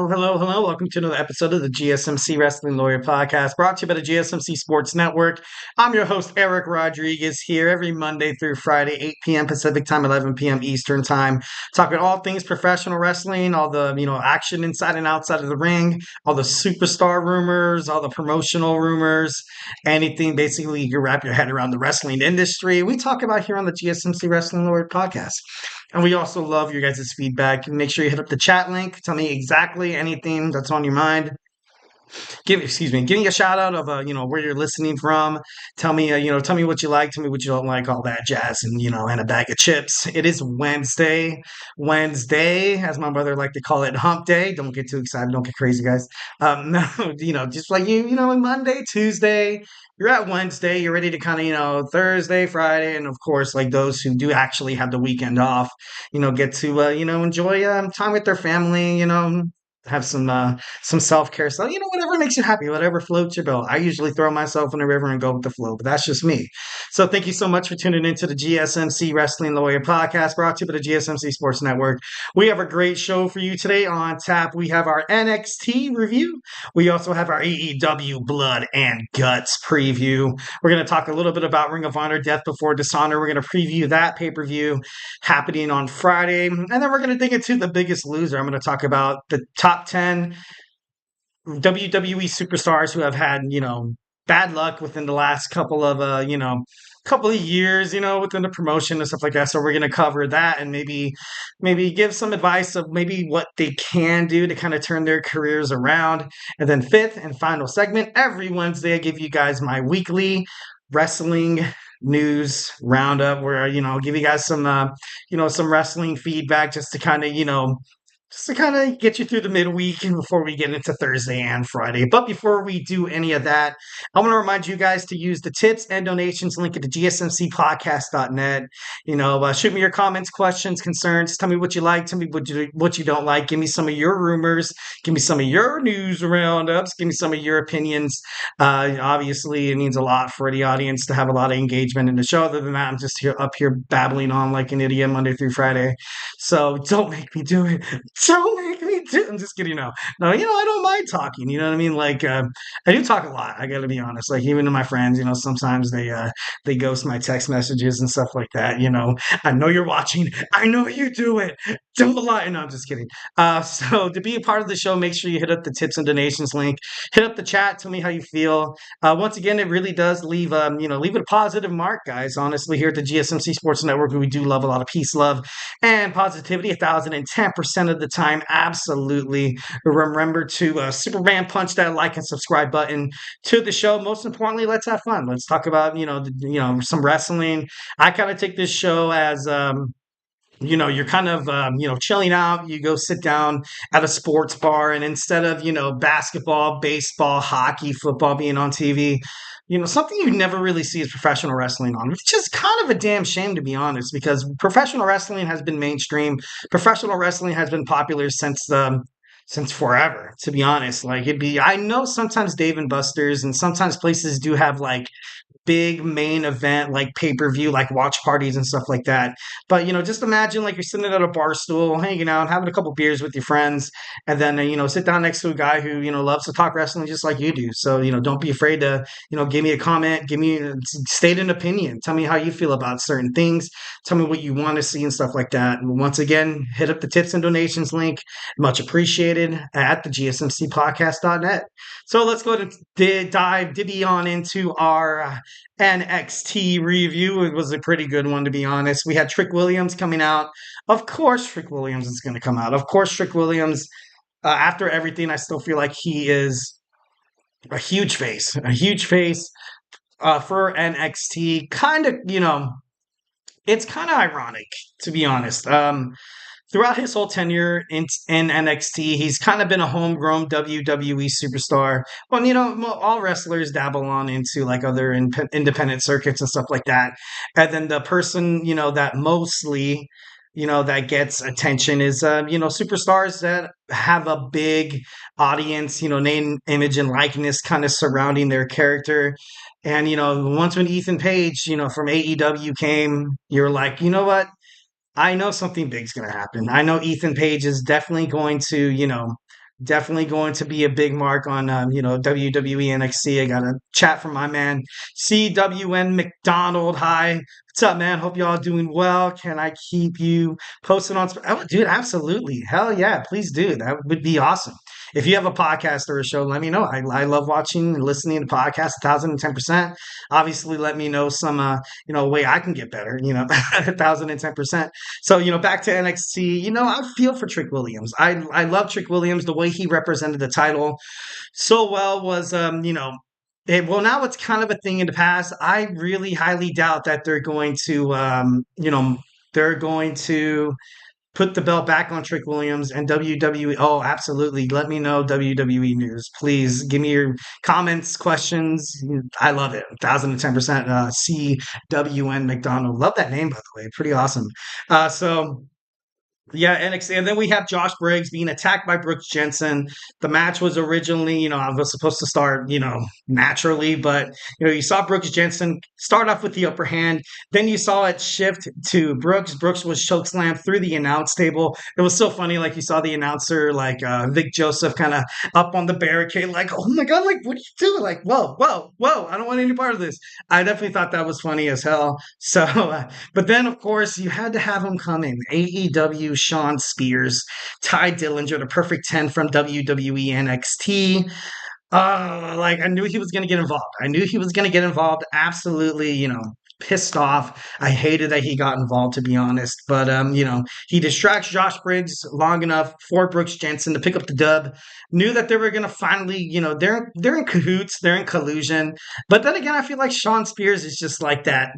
Hello. Welcome to another episode of the GSMC Wrestling Laureate podcast brought to you by the GSMC Sports Network. I'm your host, Eric Rodriguez, here every Monday through Friday, 8 p.m. Pacific time, 11 p.m. Eastern time, talking all things professional wrestling, all the, action inside and outside of the ring, all the superstar rumors, all the promotional rumors, anything basically you can wrap your head around the wrestling industry. We talk about here on the GSMC Wrestling Laureate podcast. And we also love your guys' feedback. Make sure you hit up the chat link. Tell me exactly anything that's on your mind. Give me a shout out of where you're listening from. Tell me tell me what you like, tell me what you don't like, all that jazz, and and a bag of chips. It is Wednesday, as my brother like to call it, Hump Day. Don't get too excited, don't get crazy, guys. No, just like Monday, Tuesday. You're at Wednesday, you're ready to kind of, Thursday, Friday, and of course, like those who do actually have the weekend off, get to, enjoy time with their family, have some self-care stuff, whatever makes you happy, whatever floats your boat. I usually throw myself in the river and go with the flow, but that's just me. So thank you so much for tuning into the GSMC Wrestling Lawyer podcast brought to you by the GSMC Sports Network. We have a great show for you today on tap. We have our NXT review. We also have our AEW Blood and Guts preview. We're going to talk a little bit about Ring of Honor Death Before Dishonor. We're going to preview that pay-per-view happening on Friday. And then we're going to dig into The Biggest Loser. I'm going to talk about the top 10 WWE superstars who have had, bad luck within the last couple of years, within the promotion and stuff like that. So we're going to cover that and maybe give some advice of maybe what they can do to kind of turn their careers around. And then fifth and final segment, every Wednesday, I give you guys my weekly wrestling news roundup where, I'll give you guys some wrestling feedback just to kind of, get you through the midweek and before we get into Thursday and Friday. But before we do any of that, I want to remind you guys to use the tips and donations link at the gsmcpodcast.net. Shoot me your comments, questions, concerns. Tell me what you like. Tell me what you don't like. Give me some of your rumors. Give me some of your news roundups. Give me some of your opinions. Obviously, it means a lot for the audience to have a lot of engagement in the show. Other than that, I'm just up here babbling on like an idiot Monday through Friday. So don't make me do it. Don't make me do. I'm just kidding. No, I don't mind talking. You know what I mean? Like, I do talk a lot. I got to be honest. Like, even to my friends, sometimes they ghost my text messages and stuff like that. I know you're watching. I know you do it. Don't lie. No, I'm just kidding. So to be a part of the show, make sure you hit up the tips and donations link. Hit up the chat. Tell me how you feel. Once again, it really does leave it a positive mark, guys. Honestly, here at the GSMC Sports Network, we do love a lot of peace, love, and positivity. 1,010% of the time, absolutely. Remember to Superman punch that like and subscribe button to the show. Most importantly, let's have fun. Let's talk about some wrestling. I kind of take this show as you're kind of chilling out. You go sit down at a sports bar, and instead of basketball, baseball, hockey, football being on TV, something you never really see is professional wrestling on, which is kind of a damn shame, to be honest, because professional wrestling has been mainstream. Professional wrestling has been popular since forever, to be honest. I know sometimes Dave and Buster's and sometimes places do have like big main event, like pay-per-view, like watch parties and stuff like that. But, just imagine like you're sitting at a bar stool, hanging out, having a couple beers with your friends, and then, sit down next to a guy who, loves to talk wrestling just like you do. So, don't be afraid to, give me a comment, state an opinion. Tell me how you feel about certain things. Tell me what you want to see and stuff like that. And once again, hit up the tips and donations link. Much appreciated at the gsmcpodcast.net. So let's go to divvy on into our NXT review. It was a pretty good one, to be honest. We had Trick Williams coming out. Of course, Trick Williams is going to come out. Of course, Trick Williams, after everything, I still feel like he is a huge face for NXT. It's kind of ironic, to be honest. Throughout his whole tenure in NXT, he's kind of been a homegrown WWE superstar. Well, all wrestlers dabble on into like other independent circuits and stuff like that. And then the person, that mostly, that gets attention is, superstars that have a big audience, name, image, and likeness kind of surrounding their character. And, once when Ethan Page, from AEW came, you're like, you know what? I know something big's going to happen. I know Ethan Page is definitely going to, Definitely going to be a big mark on WWE NXT. I got a chat from my man CWN McDonald. Hi, what's up, man? Hope y'all doing well. Can I keep you posted on? Oh, dude, absolutely. Hell yeah, please do. That would be awesome. If you have a podcast or a show, let me know. I love watching and listening to podcasts. 1010%. Obviously, let me know some way I can get better. 1010%. So, back to NXT, I feel for Trick Williams. I love Trick Williams. The way he represented the title so well was, well, now it's kind of a thing in the past. I really highly doubt that they're going to put the belt back on Trick Williams and WWE. Oh, absolutely. Let me know WWE news. Please give me your comments, questions. I love it. 1010%. CWN McDonald. Love that name, by the way. Pretty awesome. So yeah, NXT. And then we have Josh Briggs being attacked by Brooks Jensen. The match was originally, I was supposed to start, naturally, but, you saw Brooks Jensen start off with the upper hand. Then you saw it shift to Brooks. Brooks was chokeslammed through the announce table. It was so funny. Like you saw the announcer, like Vic Joseph, kind of up on the barricade, like, oh my God, like, what are you doing? Like, whoa, whoa, whoa. I don't want any part of this. I definitely thought that was funny as hell. So, but then, of course, you had to have him come in. AEW Shawn Spears, Ty Dillinger, the perfect 10 from WWE NXT. Like I knew he was going to get involved. I knew he was going to get involved. Absolutely, pissed off. I hated that he got involved, to be honest. But he distracts Josh Briggs long enough for Brooks Jensen to pick up the dub. Knew that they were going to finally, they're in cahoots, they're in collusion. But then again, I feel like Shawn Spears is just like that,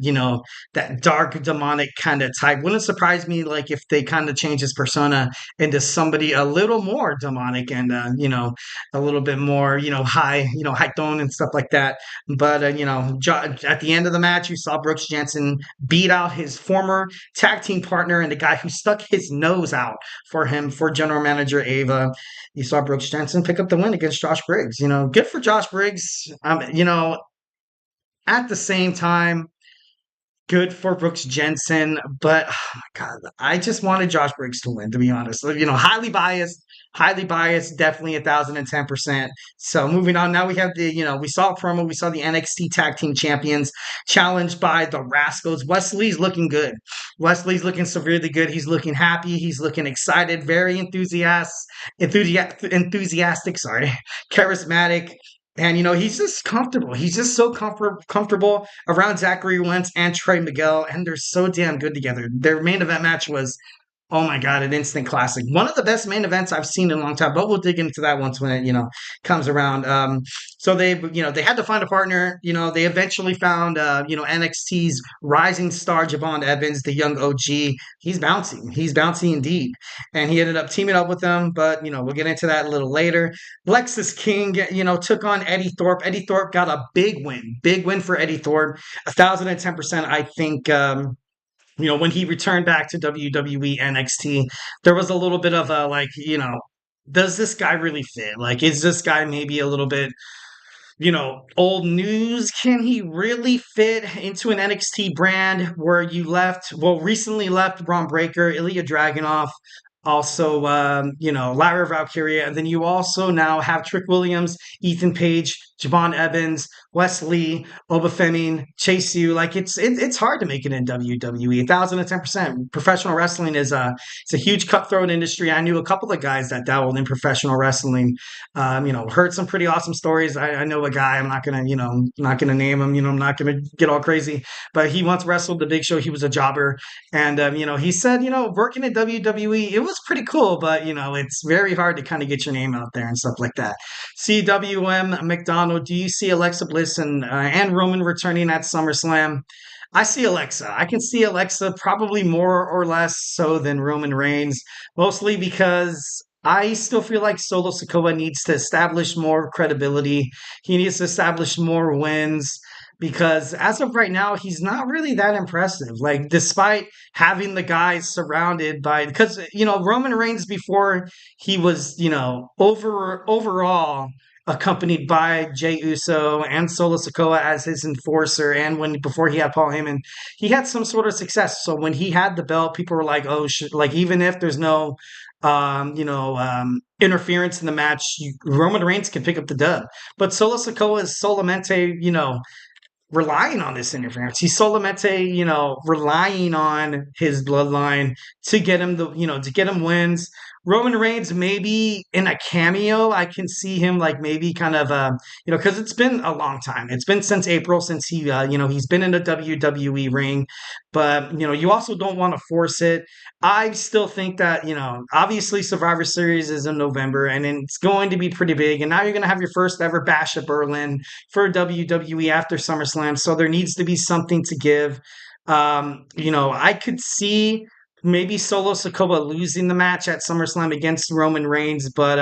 that dark demonic kind of type. Wouldn't surprise me, like if they kind of change his persona into somebody a little more demonic and a little bit more, high tone and stuff like that. But at the end of the match, you saw Brooks Jensen beat out his former tag team partner and the guy who stuck his nose out for him for general manager Ava. You saw Brooks Jensen pick up the win against Josh Briggs. Good for Josh Briggs. At the same time, good for Brooks Jensen, but oh my God, I just wanted Josh Briggs to win, to be honest. Highly biased, definitely 1010%. So moving on, now we have we saw a promo, we saw the NXT Tag Team Champions challenged by the Rascals. Wesley's looking good. Wesley's looking severely good. He's looking happy. He's looking excited, very enthusiastic, sorry, charismatic. And he's just comfortable. He's just so comfortable around Zachary Wentz and Trey Miguel, and they're so damn good together. Their main event match was, oh my God, an instant classic. One of the best main events I've seen in a long time, but we'll dig into that once when it, comes around. So they had to find a partner. They eventually found, NXT's rising star, Javon Evans, the young OG. He's bouncing. He's bouncy indeed. And he ended up teaming up with them, but, we'll get into that a little later. Lexus King, took on Eddie Thorpe. Eddie Thorpe got a big win for Eddie Thorpe. 1010%, I think, when he returned back to WWE NXT, there was a little bit of a does this guy really fit? Like, is this guy maybe a little bit, old news? Can he really fit into an NXT brand where recently left Braun Breaker, Ilya Dragunov, also, Lara Valkyria, and then you also now have Trick Williams, Ethan Page, Javon Evans, Wesley, Obafemi, Chase U. Like it's hard to make it in WWE. 1010%. Professional wrestling it's a huge cutthroat industry. I knew a couple of guys that dabbled in professional wrestling. Heard some pretty awesome stories. I know a guy. I'm not gonna name him. I'm not gonna get all crazy. But he once wrestled the Big Show. He was a jobber, and he said, working at WWE, it was pretty cool, but it's very hard to kind of get your name out there and stuff like that. CWM McDonald. Do you see Alexa Bliss and Roman returning at SummerSlam? I see Alexa. I can see Alexa probably more or less so than Roman Reigns, mostly because I still feel like Solo Sikoa needs to establish more credibility. He needs to establish more wins because as of right now, he's not really that impressive. Like, despite having the guys surrounded by, because, Roman Reigns before he was, overall accompanied by Jey Uso and Solo Sikoa as his enforcer, and before he had Paul Heyman, he had some sort of success. So when he had the belt, people were like, "Oh, like even if there's no, interference in the match, Roman Reigns can pick up the dub. But Solo Sikoa is solamente, relying on this interference. He's solamente, relying on his bloodline to get him to get him wins. Roman Reigns, maybe in a cameo, I can see him like maybe kind of, because it's been a long time. It's been since April since he's been in the WWE ring, but you also don't want to force it. I still think that, obviously Survivor Series is in November and it's going to be pretty big. And now you're going to have your first ever Bash at Berlin for WWE after SummerSlam. So there needs to be something to give. I could see maybe Solo Sikoa losing the match at SummerSlam against Roman Reigns, but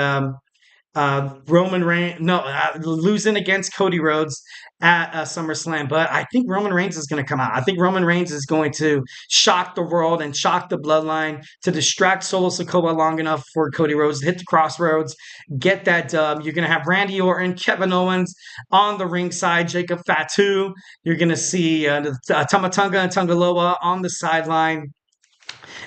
Roman Reigns, no, losing against Cody Rhodes at SummerSlam. But I think Roman Reigns is going to come out. I think Roman Reigns is going to shock the world and shock the bloodline to distract Solo Sikoa long enough for Cody Rhodes to hit the crossroads, get that dub. You're going to have Randy Orton, Kevin Owens on the ringside, Jacob Fatu. You're going to see Tamatonga and Tungaloa on the sideline.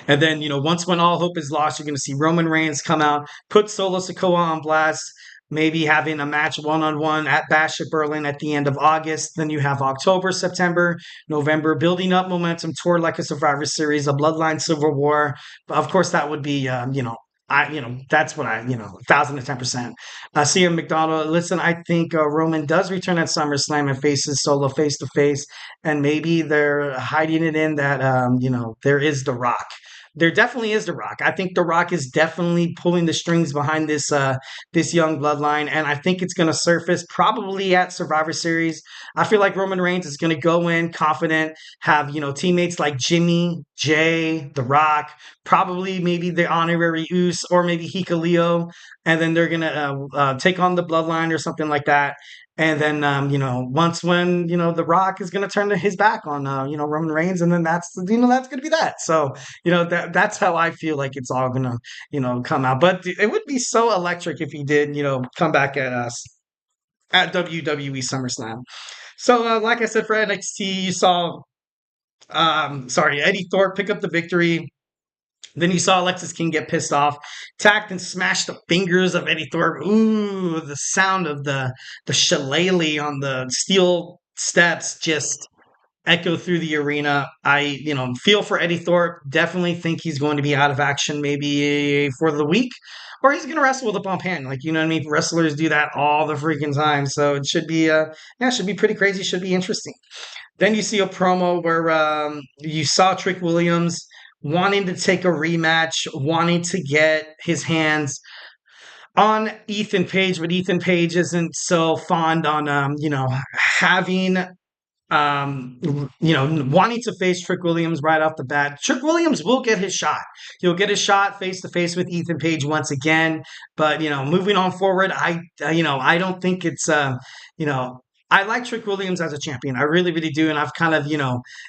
And then, once when all hope is lost, you're going to see Roman Reigns come out, put Solo Sikoa on blast, maybe having a match one-on-one at Bash at Berlin at the end of August. Then you have October, September, November, building up momentum toward like a Survivor Series, a Bloodline Civil War. But of course, that would be, that's what 1,010%. CM McDonald, listen, I think Roman does return at SummerSlam and faces Solo face to face, and maybe they're hiding it in that, there is The Rock. There definitely is The Rock. I think The Rock is definitely pulling the strings behind this young bloodline, and I think it's going to surface probably at Survivor Series. I feel like Roman Reigns is going to go in confident, have teammates like Jimmy, Jay, The Rock, probably maybe the honorary Uce or maybe Hikuleo, and then they're going to take on the bloodline or something like that. And then, once when, The Rock is going to turn his back on, Roman Reigns, and then that's going to be that. So, that's how I feel like it's all going to, come out. But it would be so electric if he did, come back at us at WWE SummerSlam. So, like I said, for NXT, you saw, Eddie Thorpe pick up the victory. Then you saw Alexis King get pissed off, tacked and smashed the fingers of Eddie Thorpe. Ooh, the sound of the shillelagh on the steel steps just echo through the arena. I, feel for Eddie Thorpe. Definitely think he's going to be out of action maybe for the week, or he's going to wrestle with a bump hand. Like, you know what I mean? Wrestlers do that all the freaking time. So it should be, it should be pretty crazy. Should be interesting. Then you see a promo where you saw Trick Williams wanting to take a rematch, wanting to get his hands on Ethan Page, but Ethan Page isn't so fond on, having, wanting to face Trick Williams right off the bat. Trick Williams will get his shot. He'll get his shot face to face with Ethan Page once again. But, moving on forward, I don't think it's, I like Trick Williams as a champion. I really, really do. And I've kind of,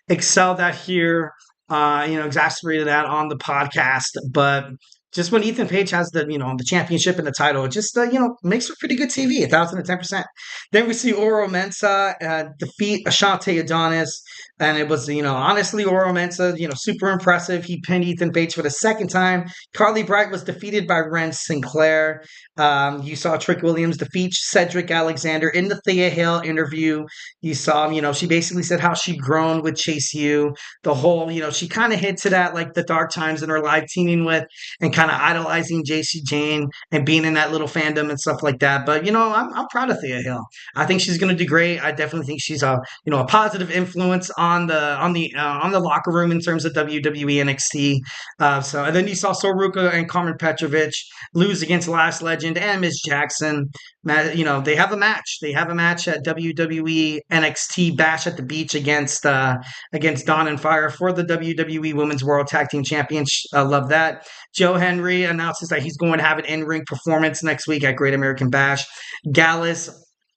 excelled that here, exasperated that on the podcast. But just when Ethan Page has the championship and the title, it just, makes for pretty good TV, 1,010%. Then we see Oro Mensah defeat Ashante Adonis. And it was, honestly, Oro Mensah, super impressive. He pinned Ethan Page for the second time. Carly Bright was defeated by Ren Sinclair. You saw Trick Williams defeat Cedric Alexander in the Thea Hale interview. You saw, she basically said how she'd grown with Chase U. The whole, she kind of hinted at like the dark times in her life, teaming with and kind of idolizing JC Jane and being in that little fandom and stuff like that. But, I'm proud of Thea Hale. I think she's going to do great. I definitely think she's a positive influence on the locker room in terms of WWE NXT. And then you saw Soruka and Carmen Petrovich lose against Last Legend and Miss Jackson. They have a match. They have a match at WWE NXT Bash at the Beach against Dawn and Fire for the WWE Women's World Tag Team Champions. I love that. Joe Henry announces that he's going to have an in-ring performance next week at Great American Bash. Gallus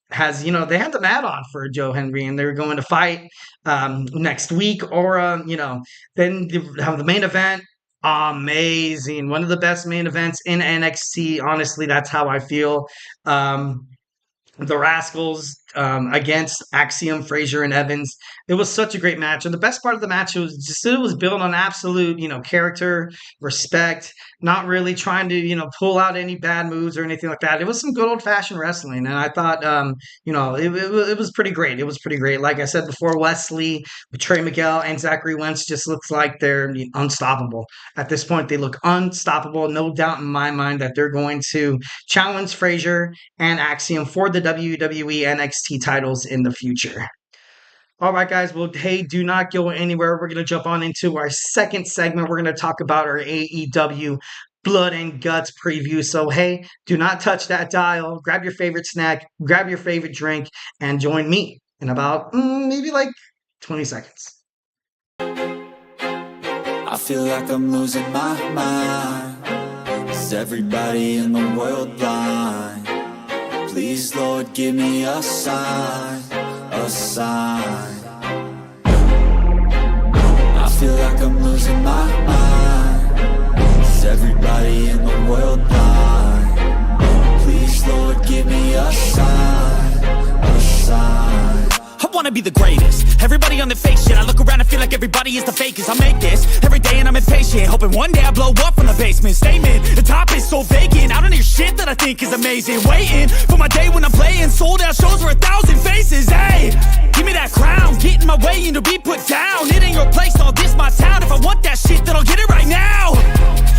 has, they had the mat on for Joe Henry, and they're going to fight next week. Or, then have the main event. Amazing. One of the best main events in NXT. Honestly, that's how I feel. The Rascals against Axiom, Frazier, and Evans. It was such a great match. And the best part of the match was just it was built on absolute, character, respect, not really trying to, pull out any bad moves or anything like that. It was some good old fashioned wrestling. And I thought, it was pretty great. It was pretty great. Like I said before, Wesley, Trey Miguel, and Zachary Wentz just looks like they're unstoppable. At this point, they look unstoppable. No doubt in my mind that they're going to challenge Frazier and Axiom for the WWE NXT titles in the future. All right, guys. Well, hey, do not go anywhere. We're going to jump on into our second segment. We're going to talk about our AEW Blood and Guts preview. So, hey, do not touch that dial. Grab your favorite snack, grab your favorite drink, and join me in about maybe like 20 seconds. I feel like I'm losing my mind. Is everybody in the world blind? Please, Lord, give me a sign, a sign. I feel like I'm losing my mind. Is everybody in the world blind? Please, Lord, give me a sign, a sign. I wanna be the greatest. Everybody on the fake shit. I look around and feel like everybody is the fakest. I make this every day and I'm impatient, hoping one day I blow up from the basement. Statement, the top is so vacant. I don't hear shit that I think is amazing. Waiting for my day when I'm playing sold out shows for 1,000 faces. Hey, give me that crown, get in my way and to be put down. It ain't your place, all this my town. If I want that shit, then I'll get it right now.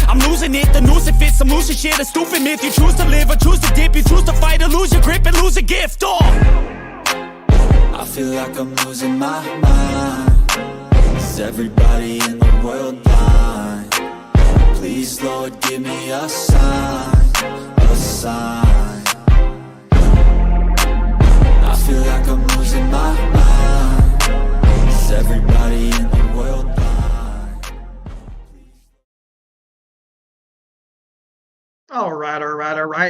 I'm losing it, the noose it fits. I'm losing shit, a stupid myth. You choose to live or choose to dip. You choose to fight or lose your grip and lose a gift. I feel like I'm losing my mind. Is everybody in the world blind? Please, Lord, give me a sign, a sign. I feel like I'm losing my mind. Is everybody in the world blind? All right.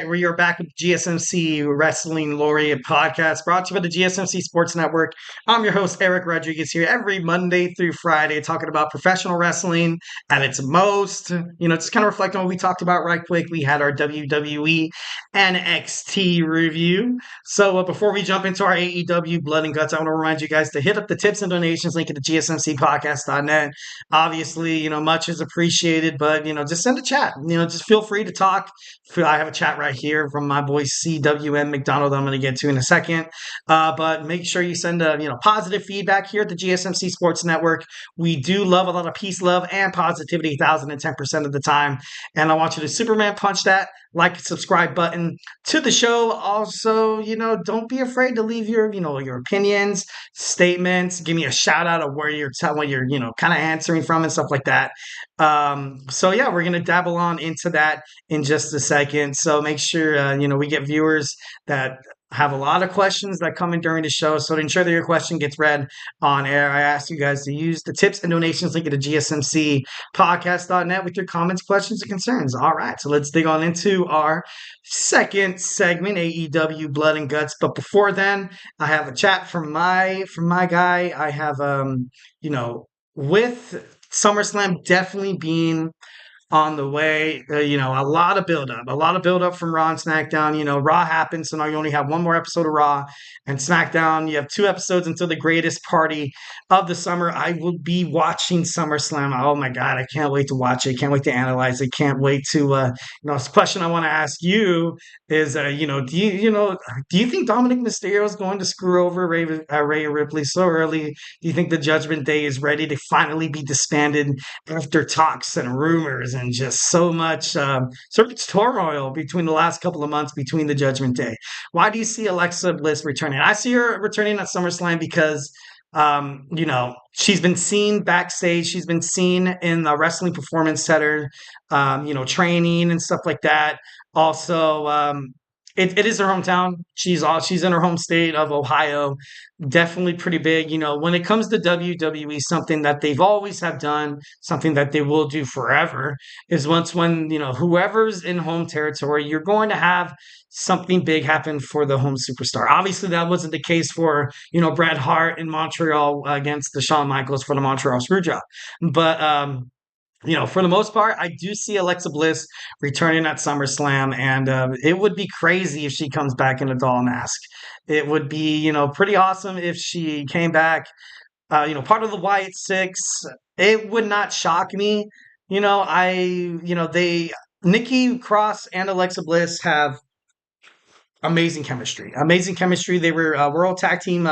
We are back with GSMC Wrestling Laureate podcast brought to you by the GSMC Sports Network. I'm your host, Eric Rodriguez, here every Monday through Friday talking about professional wrestling at its most. Just kind of reflect on what we talked about right quick. We had our WWE NXT review. So before we jump into our AEW Blood and Guts, I want to remind you guys to hit up the tips and donations link at the GSMCpodcast.net. Obviously, much is appreciated, but, just send a chat. Just feel free to talk. I have a chat right here from my boy CWM McDonald that I'm going to get to in a second. But make sure you send positive feedback here at the GSMC Sports Network. We do love a lot of peace, love, and positivity 1,010% of the time. And I want you to Superman punch that like and subscribe button to the show. Also, don't be afraid to leave your opinions, statements. Give me a shout out of where you're kind of answering from and stuff like that. So yeah, we're going to dabble on into that in just a second. So make sure, we get viewers that have a lot of questions that come in during the show. So to ensure that your question gets read on air, I ask you guys to use the tips and donations link at the GSMCpodcast.net with your comments, questions, and concerns. All right, so let's dig on into our second segment, AEW Blood and Guts. But before then, I have a chat from my guy. I have, with SummerSlam definitely being on the way, a lot of build-up from Raw and SmackDown. Raw happened, so now you only have one more episode of Raw, and SmackDown, you have 2 episodes until the greatest party of the summer. I will be watching SummerSlam. Oh my God, I can't wait to watch it. Can't wait to analyze it. Can't wait to, this question I want to ask you is, do you think Dominic Mysterio is going to screw over Rhea Ripley so early? Do you think the Judgment Day is ready to finally be disbanded after talks and rumors and just so much sort of turmoil between the last couple of months between the Judgment Day? Why do you see Alexa Bliss returning? I see her returning at SummerSlam because she's been seen backstage. She's been seen in the Wrestling Performance Center, training and stuff like that. Also, it is her hometown. She's in her home state of Ohio. Definitely pretty big. When it comes to WWE, something that they've always have done, something that they will do forever, is when whoever's in home territory, you're going to have something big happen for the home superstar. Obviously, that wasn't the case for Bret Hart in Montreal against the Shawn Michaels for the Montreal Screwjob, but for the most part, I do see Alexa Bliss returning at SummerSlam, and it would be crazy if she comes back in a doll mask. It would be, pretty awesome if she came back, part of the Wyatt Six. It would not shock me. Nikki Cross and Alexa Bliss have amazing chemistry. Amazing chemistry. They were World Tag Team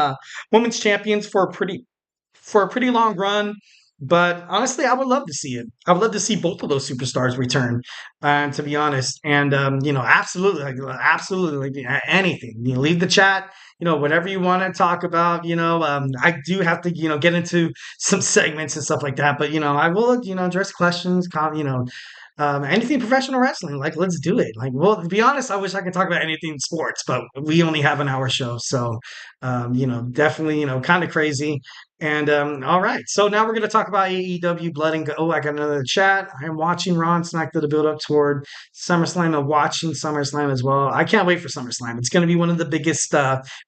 Women's Champions for a pretty long run. But honestly, I would love to see it. I would love to see both of those superstars return. To be honest, and absolutely, absolutely, like, anything. Leave the chat. Whatever you want to talk about. I do have to, get into some segments and stuff like that. But I will, address questions. Anything professional wrestling. Like, let's do it. Like, well, to be honest, I wish I could talk about anything in sports, but we only have an hour show, so definitely, kind of crazy. And all right, so now we're going to talk about AEW Blood and Go. Oh, I got another chat. I'm watching Raw and SmackDown to build up toward SummerSlam. I'm watching SummerSlam as well. I can't wait for SummerSlam. It's going to be one of the biggest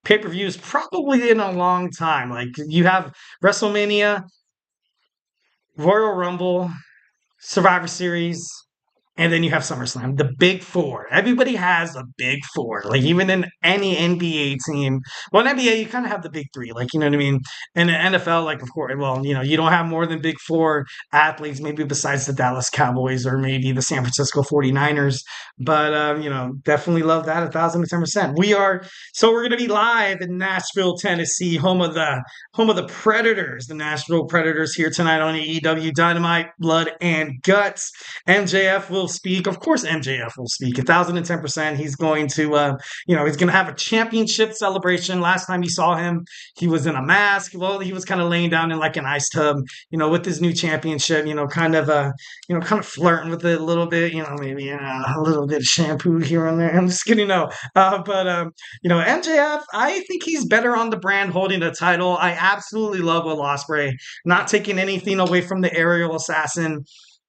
pay-per-views probably in a long time. Like, you have WrestleMania, Royal Rumble, Survivor Series, and then you have SummerSlam, the big four. Everybody has a big four. Like, even in any NBA team. Well, in NBA, you kind of have the big three. Like, you know what I mean? In the NFL, like, of course, well, you don't have more than big four athletes, maybe besides the Dallas Cowboys or maybe the San Francisco 49ers. But, definitely love that 1,010%. We're going to be live in Nashville, Tennessee, home of the Predators, the Nashville Predators here tonight on AEW Dynamite, Blood and Guts. MJF will speak. Of course, MJF will speak 1,010%. He's going to, he's going to have a championship celebration. Last time you saw him, he was in a mask. Well, he was kind of laying down in like an ice tub, with his new championship, kind of flirting with it a little bit, maybe a little bit of shampoo here and there. I'm just kidding, no. MJF, I think he's better on the brand holding the title. I absolutely love Will Ospreay, not taking anything away from the aerial assassin.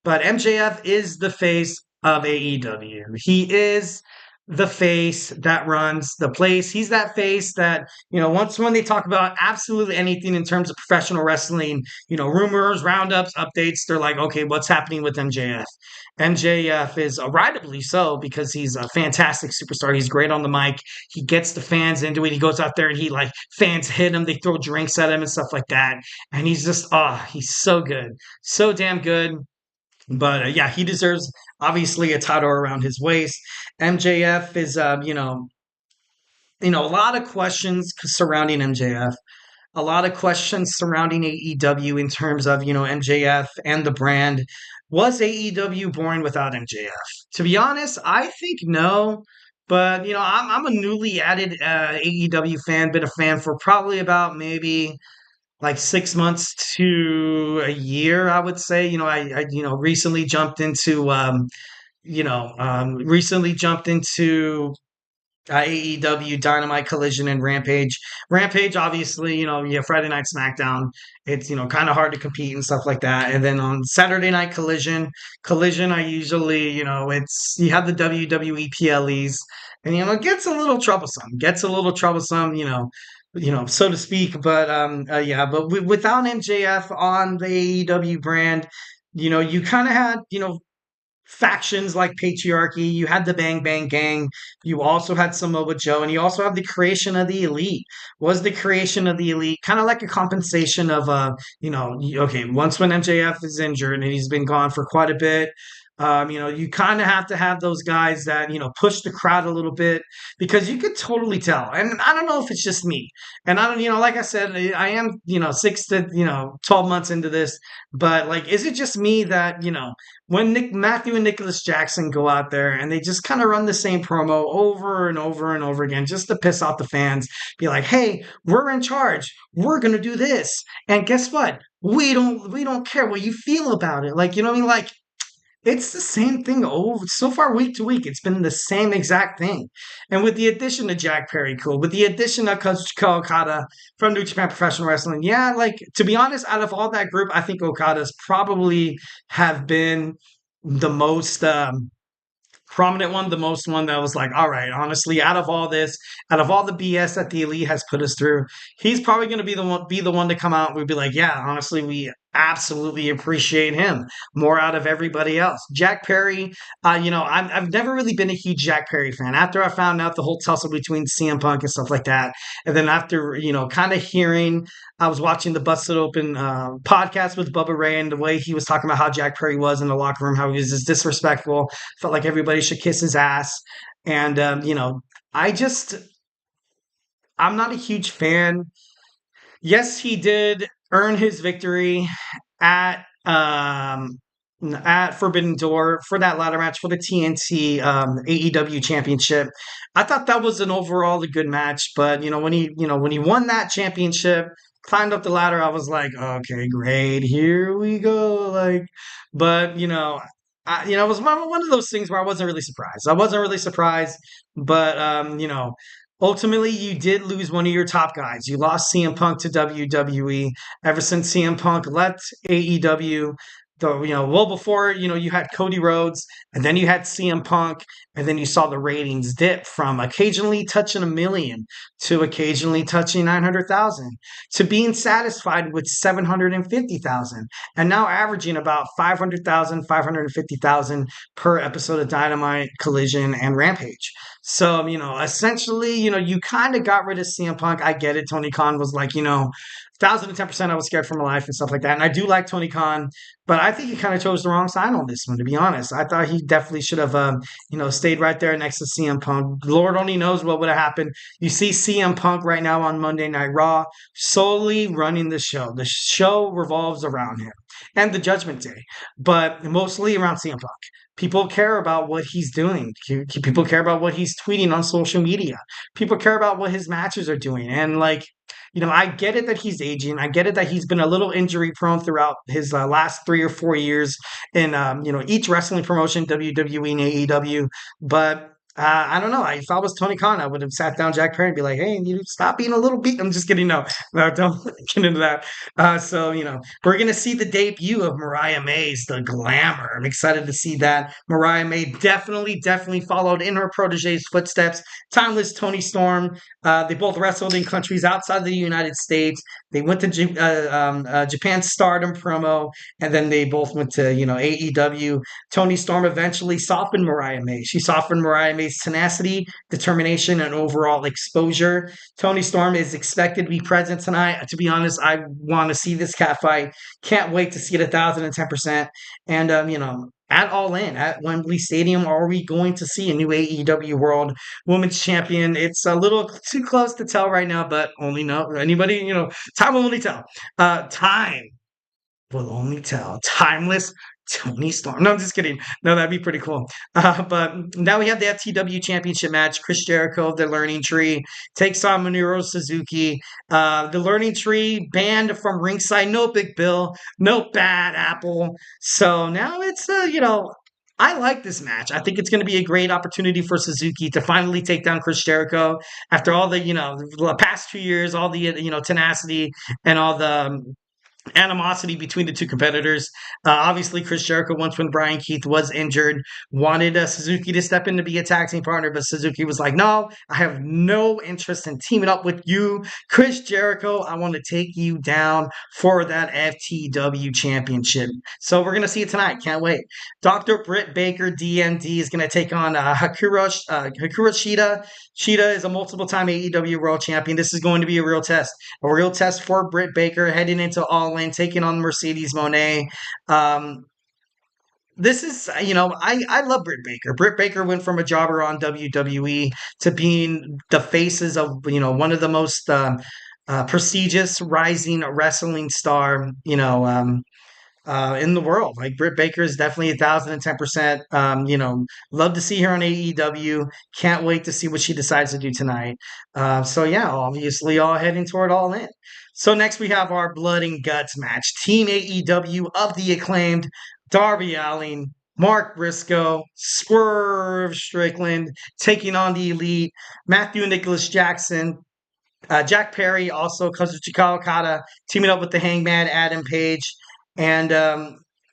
But MJF is the face of AEW. He is the face that runs the place. He's that face that, once when they talk about absolutely anything in terms of professional wrestling, rumors, roundups, updates, they're like, okay, what's happening with MJF? MJF is rightly so because he's a fantastic superstar. He's great on the mic. He gets the fans into it. He goes out there and fans hit him. They throw drinks at him and stuff like that. And he's just, he's so good. So damn good. But he deserves obviously a title around his waist. MJF is, a lot of questions surrounding MJF, a lot of questions surrounding AEW in terms of, MJF and the brand. Was AEW born without MJF? To be honest, I think no. But, I'm a newly added AEW fan, been a fan for probably about maybe like 6 months to a year, I would say. I recently jumped into AEW Dynamite, Collision, and Rampage. Rampage, obviously, Friday Night SmackDown. It's kind of hard to compete and stuff like that. And then on Saturday Night Collision, I usually you have the WWE PLEs, and it gets a little troublesome. So to speak. But without MJF on the AEW brand, you kind of had, factions like Patriarchy. You had the Bang Bang Gang. You also had Samoa Joe, and you also have the creation of the Elite. Was the creation of the Elite kind of like a compensation of, okay, once when MJF is injured and he's been gone for quite a bit, you kind of have to have those guys that, push the crowd a little bit because you could totally tell. And I don't know if it's just me. And I don't, like I said, I am, 6 to, 12 months into this. But, like, is it just me that, when Matthew and Nicholas Jackson go out there and they just kind of run the same promo over and over and over again just to piss off the fans, be like, hey, we're in charge. We're going to do this. And guess what? We don't care what you feel about it. Like, you know what I mean? Like, it's the same thing over so far week to week. It's been the same exact thing. And with the addition of Jack Perry, cool. With the addition of Kazuchika Okada from New Japan Professional Wrestling, like, to be honest, out of all that group, I think Okada's probably have been the most prominent one, the most one that was like, all right, honestly, out of all this, out of all the BS that the Elite has put us through, he's probably going to be the one to come out and we'd be like, yeah, honestly, absolutely appreciate him more out of everybody else. Jack Perry, I've never really been a huge Jack Perry fan. After I found out the whole tussle between CM Punk and stuff like that, and then after kind of hearing, I was watching the Busted Open podcast with Bubba Ray, and the way he was talking about how Jack Perry was in the locker room, how he was just disrespectful, felt like everybody should kiss his ass, and I just I'm not a huge fan. Yes, he did earn his victory at at Forbidden Door for that ladder match for the TNT AEW Championship. I thought that was an overall a good match, but when he won that championship, climbed up the ladder, I was like, okay, great, here we go. Like, but it was one of those things where I wasn't really surprised. I wasn't really surprised, but ultimately, you did lose one of your top guys. You lost CM Punk to WWE. Ever since CM Punk left AEW, though, well before, you had Cody Rhodes, and then you had CM Punk, and then you saw the ratings dip from occasionally touching 1 million to occasionally touching 900,000 to being satisfied with 750,000, and now averaging about 500,000, 550,000 per episode of Dynamite, Collision, and Rampage. So, essentially, you kind of got rid of CM Punk. I get it. Tony Khan was like, 1,010% I was scared for my life and stuff like that. And I do like Tony Khan, but I think he kind of chose the wrong side on this one, to be honest. I thought he definitely should have, stayed right there next to CM Punk. Lord only knows what would have happened. You see CM Punk right now on Monday Night Raw, solely running the show. The show revolves around him and the Judgment Day, but mostly around CM Punk. People care about what he's doing. People care about what he's tweeting on social media. People care about what his matches are doing. And I get it that he's aging. I get it that he's been a little injury prone throughout his last 3 or 4 years in, each wrestling promotion, WWE and AEW. But I don't know. If I was Tony Khan, I would have sat down Jack Perry and be like, "Hey, you stop being a little beat." I'm just kidding. No, no, don't get into that. So we're gonna see the debut of Mariah May's The Glamour. I'm excited to see that. Mariah May definitely followed in her protege's footsteps. Timeless Tony Storm. They both wrestled in countries outside the United States. They went to Japan Stardom promo, and then they both went to AEW. Tony Storm eventually softened Mariah May. She softened Mariah May's tenacity, determination, and overall exposure. Tony Storm is expected to be present tonight. To be honest, I want to see this cat fight. Can't wait to see it 1,010%. And at All In at Wembley Stadium, are we going to see a new AEW World Women's Champion? It's a little too close to tell right now, but only know anybody. Time will only tell. Time will only tell. Timeless Tony Storm. No, I'm just kidding. No, that'd be pretty cool. But now we have the FTW Championship match. Chris Jericho, the Learning Tree, takes on Minoru Suzuki. The Learning Tree banned from ringside. No Big Bill. No Bad Apple. So now it's, I like this match. I think it's going to be a great opportunity for Suzuki to finally take down Chris Jericho after all the past 2 years, all the, tenacity and all the animosity between the two competitors. Obviously, Chris Jericho, once when Brian Keith was injured, wanted Suzuki to step in to be a tag team partner, but Suzuki was like, no, I have no interest in teaming up with you, Chris Jericho. I want to take you down for that FTW championship. So we're going to see it tonight. Can't wait. Dr. Britt Baker, DMD, is going to take on Hikaru Shida. Shida is a multiple-time AEW World Champion. This is going to be a real test for Britt Baker heading into All In, taking on Mercedes Moné. This is, I love Britt Baker. Britt Baker went from a jobber on WWE to being the faces of, one of the most prestigious rising wrestling star, in the world. Like Britt Baker is definitely 1,010%. Love to see her on AEW. Can't wait to see what she decides to do tonight. So yeah, obviously all heading toward All In. So next we have our Blood and Guts match. Team AEW of the Acclaimed, Darby Allin, Mark Briscoe, Swerve Strickland taking on the Elite, Matthew Nicholas Jackson, Jack Perry, also Kazuchika Okada teaming up with the Hangman Adam Page. And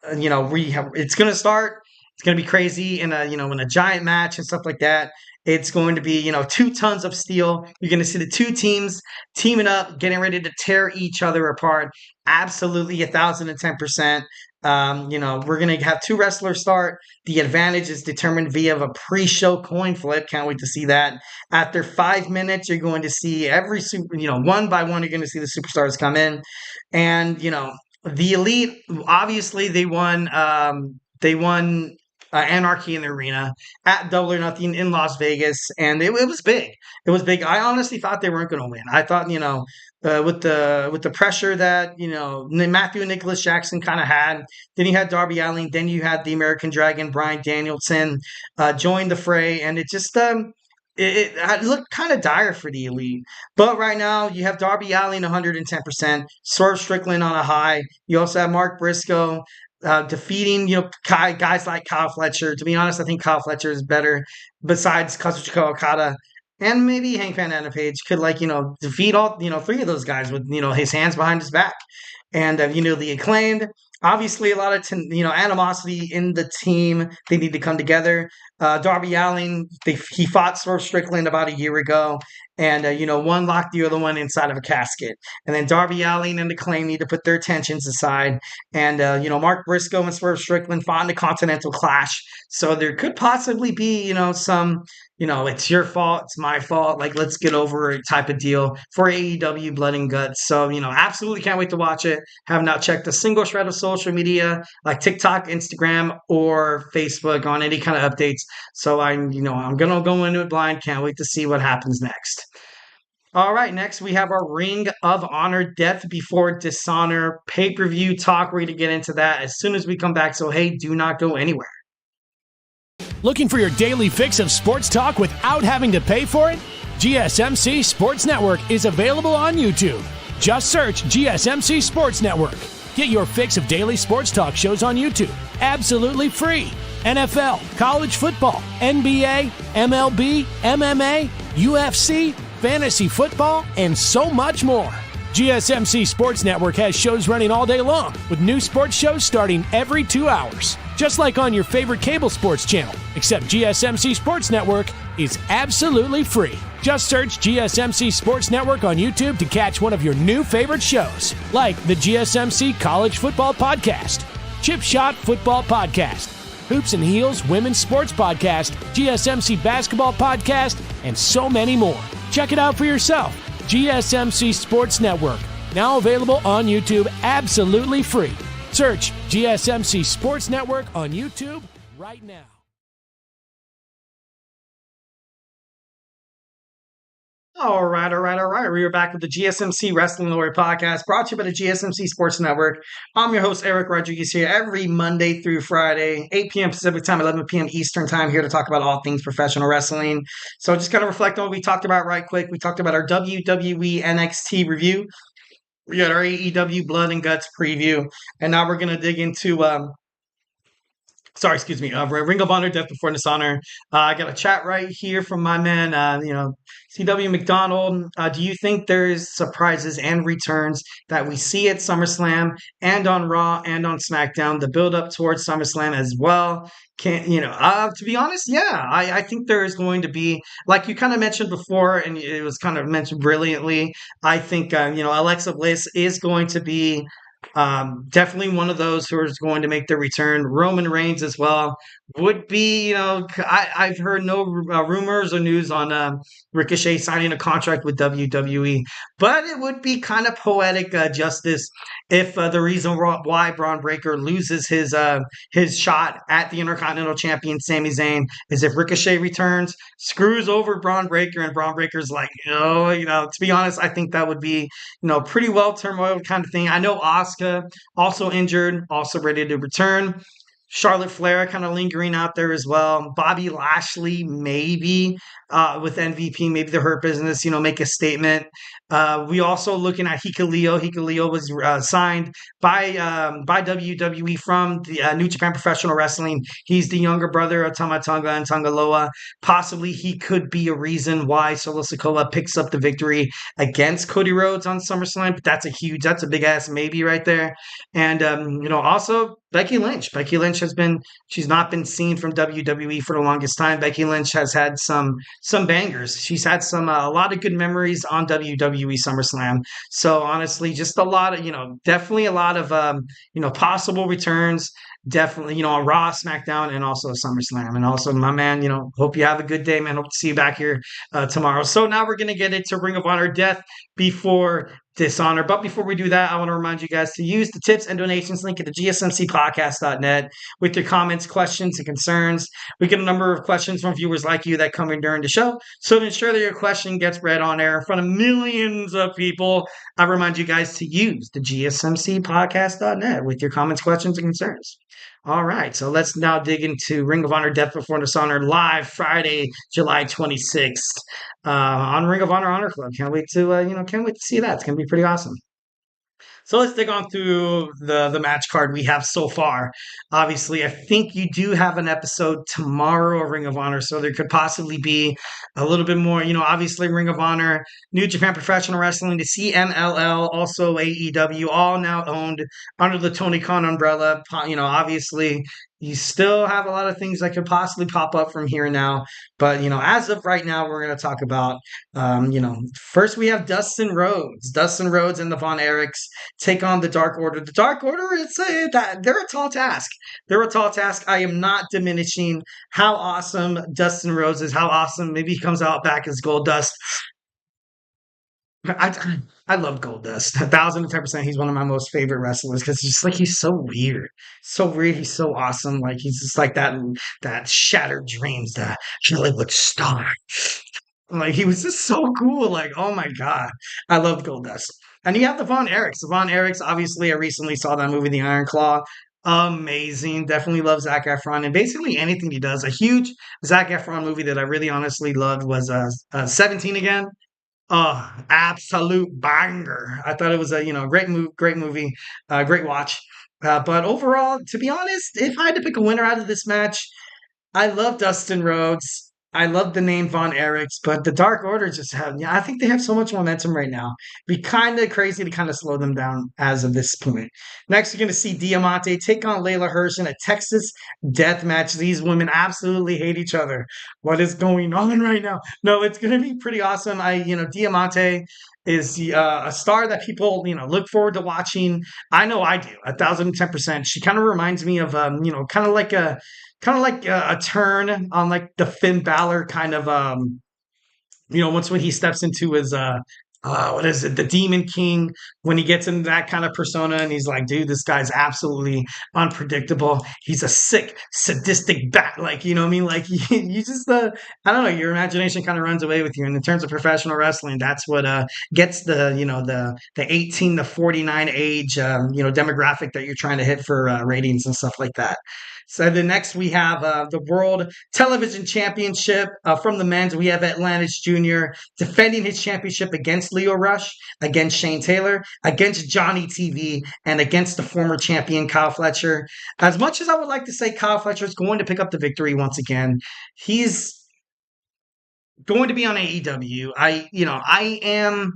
it's going to start. It's going to be crazy in a giant match and stuff like that. It's going to be, 2 tons of steel. You're going to see the two teams teaming up, getting ready to tear each other apart. Absolutely 1,010%. We're going to have 2 wrestlers start. The advantage is determined via a pre-show coin flip. Can't wait to see that. After 5 minutes, you're going to see one by one, you're going to see the superstars come in. And, the Elite, obviously, they won. Anarchy in the Arena at Double or Nothing in Las Vegas, and it was big. It was big. I honestly thought they weren't going to win. I thought, with the pressure that Matthew and Nicholas Jackson kind of had, then you had Darby Allin, then you had the American Dragon Bryan Danielson join the fray, and it just it looked kind of dire for the Elite. But right now, you have Darby Allin 110%, Swerve Strickland on a high. You also have Mark Briscoe defeating, guys like Kyle Fletcher. To be honest, I think Kyle Fletcher is better besides Kazuchika Okada. And maybe Hank Van Page could, defeat all, 3 of those guys with, his hands behind his back. And, the Acclaimed, obviously a lot of, animosity in the team. They need to come together. Darby Allin, he fought Swerve Strickland about a year ago. And, one locked the other one inside of a casket. And then Darby Allin and the Acclaim need to put their tensions aside. And, Mark Briscoe and Swerve Strickland fought in the Continental Clash. So there could possibly be, some, it's your fault, it's my fault, let's get over it type of deal for AEW Blood and Guts. So, absolutely can't wait to watch it. Have not checked a single shred of social media like TikTok, Instagram, or Facebook on any kind of updates. So I'm going to go into it blind. Can't wait to see what happens next. All right, next we have our Ring of Honor Death Before Dishonor pay-per-view talk. We're going to get into that as soon as we come back. So, hey, do not go anywhere. Looking for your daily fix of sports talk without having to pay for it? GSMC Sports Network is available on YouTube. Just search GSMC Sports Network. Get your fix of daily sports talk shows on YouTube, absolutely free. NFL, college football, NBA, MLB, MMA, UFC, fantasy football, and so much more. GSMC Sports Network has shows running all day long, with new sports shows starting every 2 hours. Just like on your favorite cable sports channel, except GSMC Sports Network is absolutely free. Just search GSMC Sports Network on YouTube to catch one of your new favorite shows, like the GSMC College Football Podcast, Chip Shot Football Podcast, Hoops and Heels Women's Sports Podcast, GSMC Basketball Podcast, and so many more. Check it out for yourself. GSMC Sports Network, now available on YouTube absolutely free. Search GSMC Sports Network on YouTube right now. All right. We are back with the GSMC Wrestling Laureate podcast, brought to you by the GSMC Sports Network. I'm your host, Eric Rodriguez, here every Monday through Friday, 8 p.m. Pacific time, 11 p.m. Eastern time, here to talk about all things professional wrestling. So just kind of reflect on what we talked about right quick. We talked about our WWE NXT review. We got our AEW Blood and Guts preview. And now we're going to dig into... Ring of Honor, Death Before Dishonor. I got a chat right here from my man, CW McDonald. Do you think there's surprises and returns that we see at SummerSlam and on Raw and on SmackDown, the build up towards SummerSlam as well? To be honest, yeah, I think there is going to be, like you kind of mentioned before, and it was kind of mentioned brilliantly. I think, Alexa Bliss is going to be definitely one of those who is going to make their return. Roman Reigns as well would be, I've heard no rumors or news on Ricochet signing a contract with WWE, but it would be kind of poetic justice if the reason why Braun Breaker loses his shot at the Intercontinental Champion Sami Zayn is if Ricochet returns, screws over Braun Breaker, and Braun Breaker's like, to be honest, I think that would be, pretty well turmoil kind of thing. I know Asuka also injured, also ready to return. Charlotte Flair kind of lingering out there as well. Bobby Lashley, maybe with MVP, maybe the Hurt Business, make a statement. We also looking at Hikuleo. Hikuleo was signed by WWE from the New Japan Professional Wrestling. He's the younger brother of Tama Tonga and Tangaloa. Possibly he could be a reason why Solo Sikoa picks up the victory against Cody Rhodes on SummerSlam. But that's a big ass maybe right there. And also Becky Lynch. Becky Lynch she's not been seen from WWE for the longest time. Becky Lynch has had some bangers. She's had a lot of good memories on WWE SummerSlam. So honestly, just a lot of, definitely a lot of, possible returns. Definitely, on Raw, SmackDown, and also SummerSlam. And also, my man, hope you have a good day, man. Hope to see you back here tomorrow. So now we're going to get into Ring of Honor Death before Dishonor. But before we do that, I want to remind you guys to use the tips and donations link at the gsmcpodcast.net with your comments, questions, and concerns. We get a number of questions from viewers like you that come in during the show. So to ensure that your question gets read on air in front of millions of people, I remind you guys to use the gsmcpodcast.net with your comments, questions, and concerns. All right, so let's now dig into Ring of Honor Death Before Dishonor live Friday, July 26th on Ring of Honor Club. Can't wait to can't wait to see that. It's gonna be pretty awesome. So let's dig on through the match card we have so far. Obviously, I think you do have an episode tomorrow of Ring of Honor, so there could possibly be a little bit more. Obviously, Ring of Honor, New Japan Professional Wrestling, the CMLL, also AEW, all now owned under the Tony Khan umbrella. Obviously, you still have a lot of things that could possibly pop up from here now. But, as of right now, we're going to talk about, first we have Dustin Rhodes. Dustin Rhodes and the Von Erichs take on the Dark Order. The Dark Order, they're a tall task. They're a tall task. I am not diminishing how awesome Dustin Rhodes is, how awesome maybe he comes out back as Goldust. I love Goldust. 1,010%. He's one of my most favorite wrestlers because just like he's so weird. So weird. He's so awesome. Like he's just like that shattered dreams, that Hollywood star. Like he was just so cool. Like, oh my God. I love Goldust. And you have the Von Erichs. The Von Erichs, obviously, I recently saw that movie, The Iron Claw. Amazing. Definitely love Zac Efron and basically anything he does. A huge Zac Efron movie that I really honestly loved was 17 Again. Oh, absolute banger. I thought it was a, great movie, great watch. But overall, to be honest, if I had to pick a winner out of this match, I love Dustin Rhodes. I love the name Von Erichs, but the Dark Order I think they have so much momentum right now. It'd be kind of crazy to kind of slow them down as of this point. Next, you're going to see Diamante take on Layla Hirsch in a Texas death match. These women absolutely hate each other. What is going on right now? No, it's going to be pretty awesome. Diamante is a star that people, look forward to watching. I know I do, 1,010%. She kind of reminds me of, kind of like a turn on like the Finn Balor kind of once when he steps into his what is it, the Demon King, when he gets into that kind of persona and he's like, dude, this guy's absolutely unpredictable. He's a sick, sadistic bat. Like, you know what I mean? Like you just I don't know, your imagination kind of runs away with you. And in terms of professional wrestling, that's what gets the 18 to 49 age demographic that you're trying to hit for ratings and stuff like that. So the next we have the World Television Championship from the men's. We have Atlantis Jr. defending his championship against Leo Rush, against Shane Taylor, against Johnny TV, and against the former champion Kyle Fletcher. As much as I would like to say Kyle Fletcher is going to pick up the victory once again, he's going to be on AEW. I am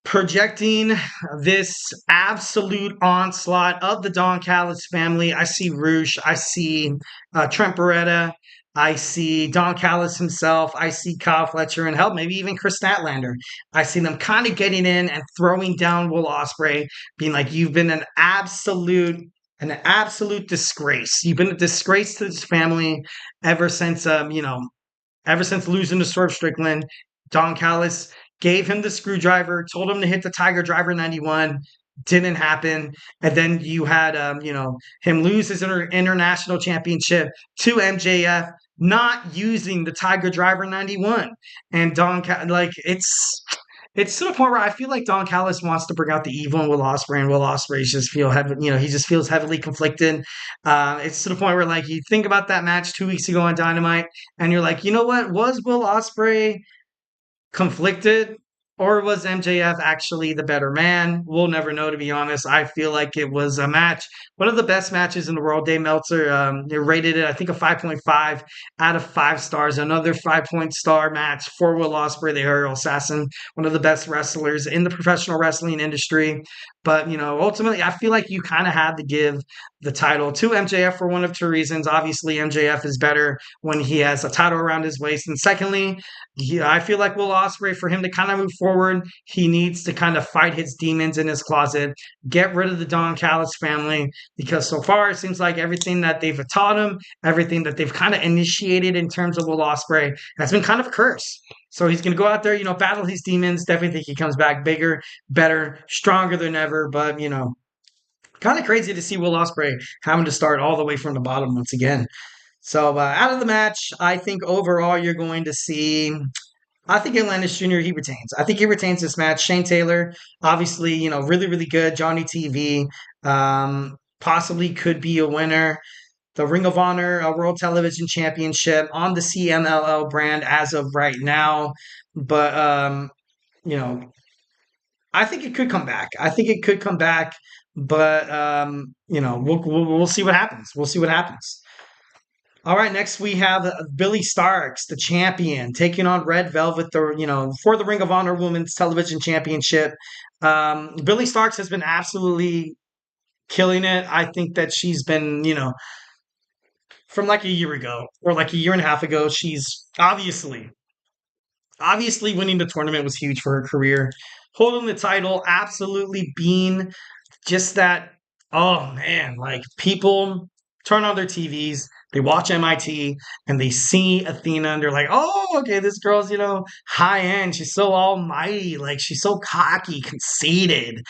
projecting this absolute onslaught of the Don Callis family. I see Roosh. I see Trent Beretta. I see Don Callis himself. I see Kyle Fletcher and hell, maybe even Chris Statlander. I see them kind of getting in and throwing down Will Ospreay, being like, you've been an absolute disgrace. You've been a disgrace to this family ever since losing to Swerve Strickland. Don Callis gave him the screwdriver, told him to hit the Tiger Driver 91. Didn't happen. And then you had, him lose his international championship to MJF, not using the Tiger Driver 91. And it's to the point where I feel like Don Callis wants to bring out the evil in Will Ospreay, and Will Ospreay just he just feels heavily conflicted. It's to the point where like you think about that match 2 weeks ago on Dynamite, and you're like, you know what? Was Will Ospreay conflicted, or was MJF actually the better man? We'll never know, to be honest. I feel like it was a match, one of the best matches in the world. Dave Meltzer rated it, I think, a 5.5 out of 5 stars. Another 5-point star match for Will Ospreay, the aerial assassin, one of the best wrestlers in the professional wrestling industry. But, ultimately, I feel like you kind of had to give the title to MJF for one of two reasons. Obviously, MJF is better when he has a title around his waist. And secondly, I feel like Will Ospreay, for him to kind of move forward, he needs to kind of fight his demons in his closet, get rid of the Don Callis family, because so far it seems like everything that they've taught him, everything that they've kind of initiated in terms of Will Ospreay has been kind of a curse. So he's going to go out there, battle his demons. Definitely think he comes back bigger, better, stronger than ever. But, kind of crazy to see Will Ospreay having to start all the way from the bottom once again. So out of the match, I think overall you're going to see. I think Atlantis Jr. he retains. I think he retains this match. Shane Taylor, obviously, really really good. Johnny TV, possibly could be a winner. The Ring of Honor World Television Championship on the CMLL brand as of right now, but you know, I think it could come back. I think it could come back, but we'll see what happens. We'll see what happens. All right, next we have Billy Starks, the champion, taking on Red Velvet, for the Ring of Honor Women's Television Championship. Billy Starks has been absolutely killing it. I think that she's been, from like a year ago or like a year and a half ago, she's obviously winning the tournament was huge for her career. Holding the title, absolutely being just that, oh man, like people turn on their TVs, they watch MIT, and they see Athena, and they're like, oh, okay, this girl's, high end. She's so almighty. Like, she's so cocky, conceited,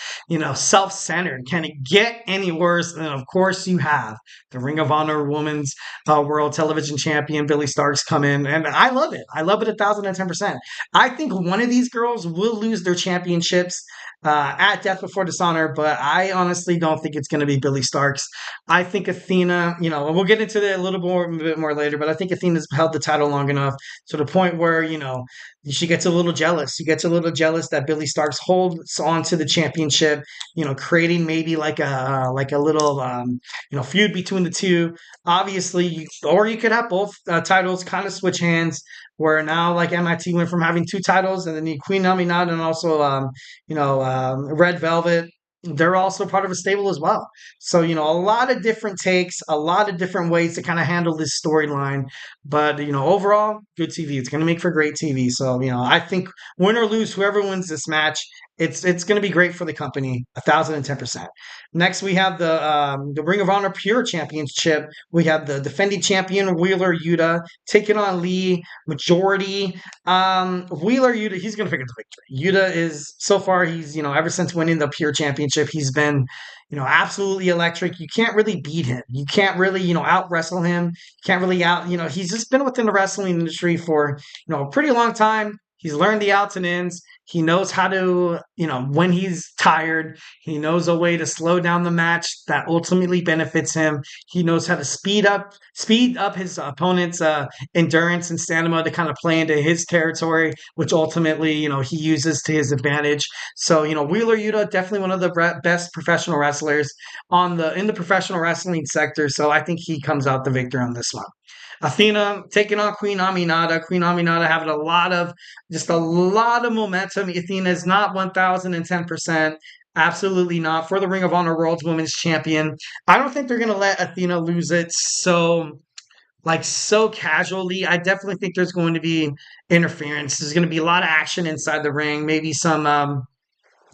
self centered. Can it get any worse? And of course, you have the Ring of Honor Women's World Television Champion, Billy Starks, come in. And I love it. I love it 1,010%. I think one of these girls will lose their championships at Death Before Dishonor, but I honestly don't think it's going to be Billy Starks. I think Athena, and we'll get into that a bit more later, but I think Athena's held the title long enough to the point where, she gets a little jealous. She gets a little jealous that Billy Starks holds on to the championship, creating maybe like a little, feud between the two. Obviously, or you could have both titles kind of switch hands, where now like MIT went from having two titles, and then the Queen Aminata and also Red Velvet, they're also part of a stable as well. So, a lot of different takes, a lot of different ways to kind of handle this storyline. But, overall, good TV. It's going to make for great TV. So, I think win or lose, whoever wins this match, it's going to be great for the company, 1,010%. Next, we have the Ring of Honor Pure Championship. We have the defending champion, Wheeler Yuta, taking on Lee Majority. Wheeler Yuta, he's going to pick up the victory. Yuta is, so far, he's, ever since winning the Pure Championship, he's been, absolutely electric. You can't really beat him. You can't really, out wrestle him. You can't really he's just been within the wrestling industry for, a pretty long time. He's learned the outs and ins. He knows how to, when he's tired, he knows a way to slow down the match that ultimately benefits him. He knows how to speed up his opponent's endurance and stamina to kind of play into his territory, which ultimately, he uses to his advantage. So, Wheeler Yuta, definitely one of the best professional wrestlers in the professional wrestling sector. So I think he comes out the victor on this one. Athena taking on Queen Aminata. Queen Aminata having a lot of momentum. Athena is not 1,010%. Absolutely not. For the Ring of Honor World Women's Champion. I don't think they're going to let Athena lose it so casually. I definitely think there's going to be interference. There's going to be a lot of action inside the ring. Maybe some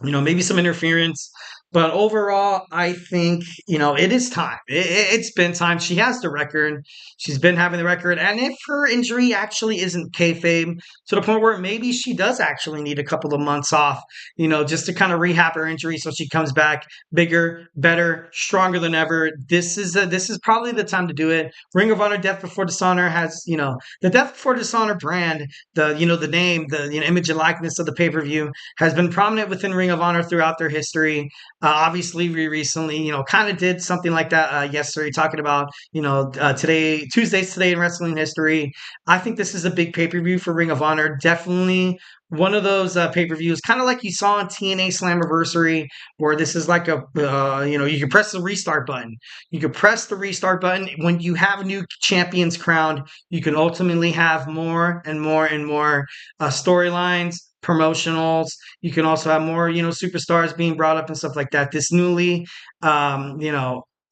interference. But overall, I think, it is time. It's been time. She has the record. She's been having the record. And if her injury actually isn't kayfabe, to the point where maybe she does actually need a couple of months off, just to kind of rehab her injury so she comes back bigger, better, stronger than ever. This is probably the time to do it. Ring of Honor Death Before Dishonor has, the Death Before Dishonor brand, the name, the image and likeness of the pay-per-view has been prominent within Ring of Honor throughout their history. Obviously, we recently, kind of did something like that yesterday, talking about, Tuesdays today in wrestling history. I think this is a big pay-per-view for Ring of Honor. Definitely one of those pay-per-views, kind of like you saw on TNA Slammiversary, where this is like you can press the restart button. You can press the restart button. When you have new champions crowned, you can ultimately have more and more and more storylines, promotionals. You can also have more, superstars being brought up and stuff like that. This newly,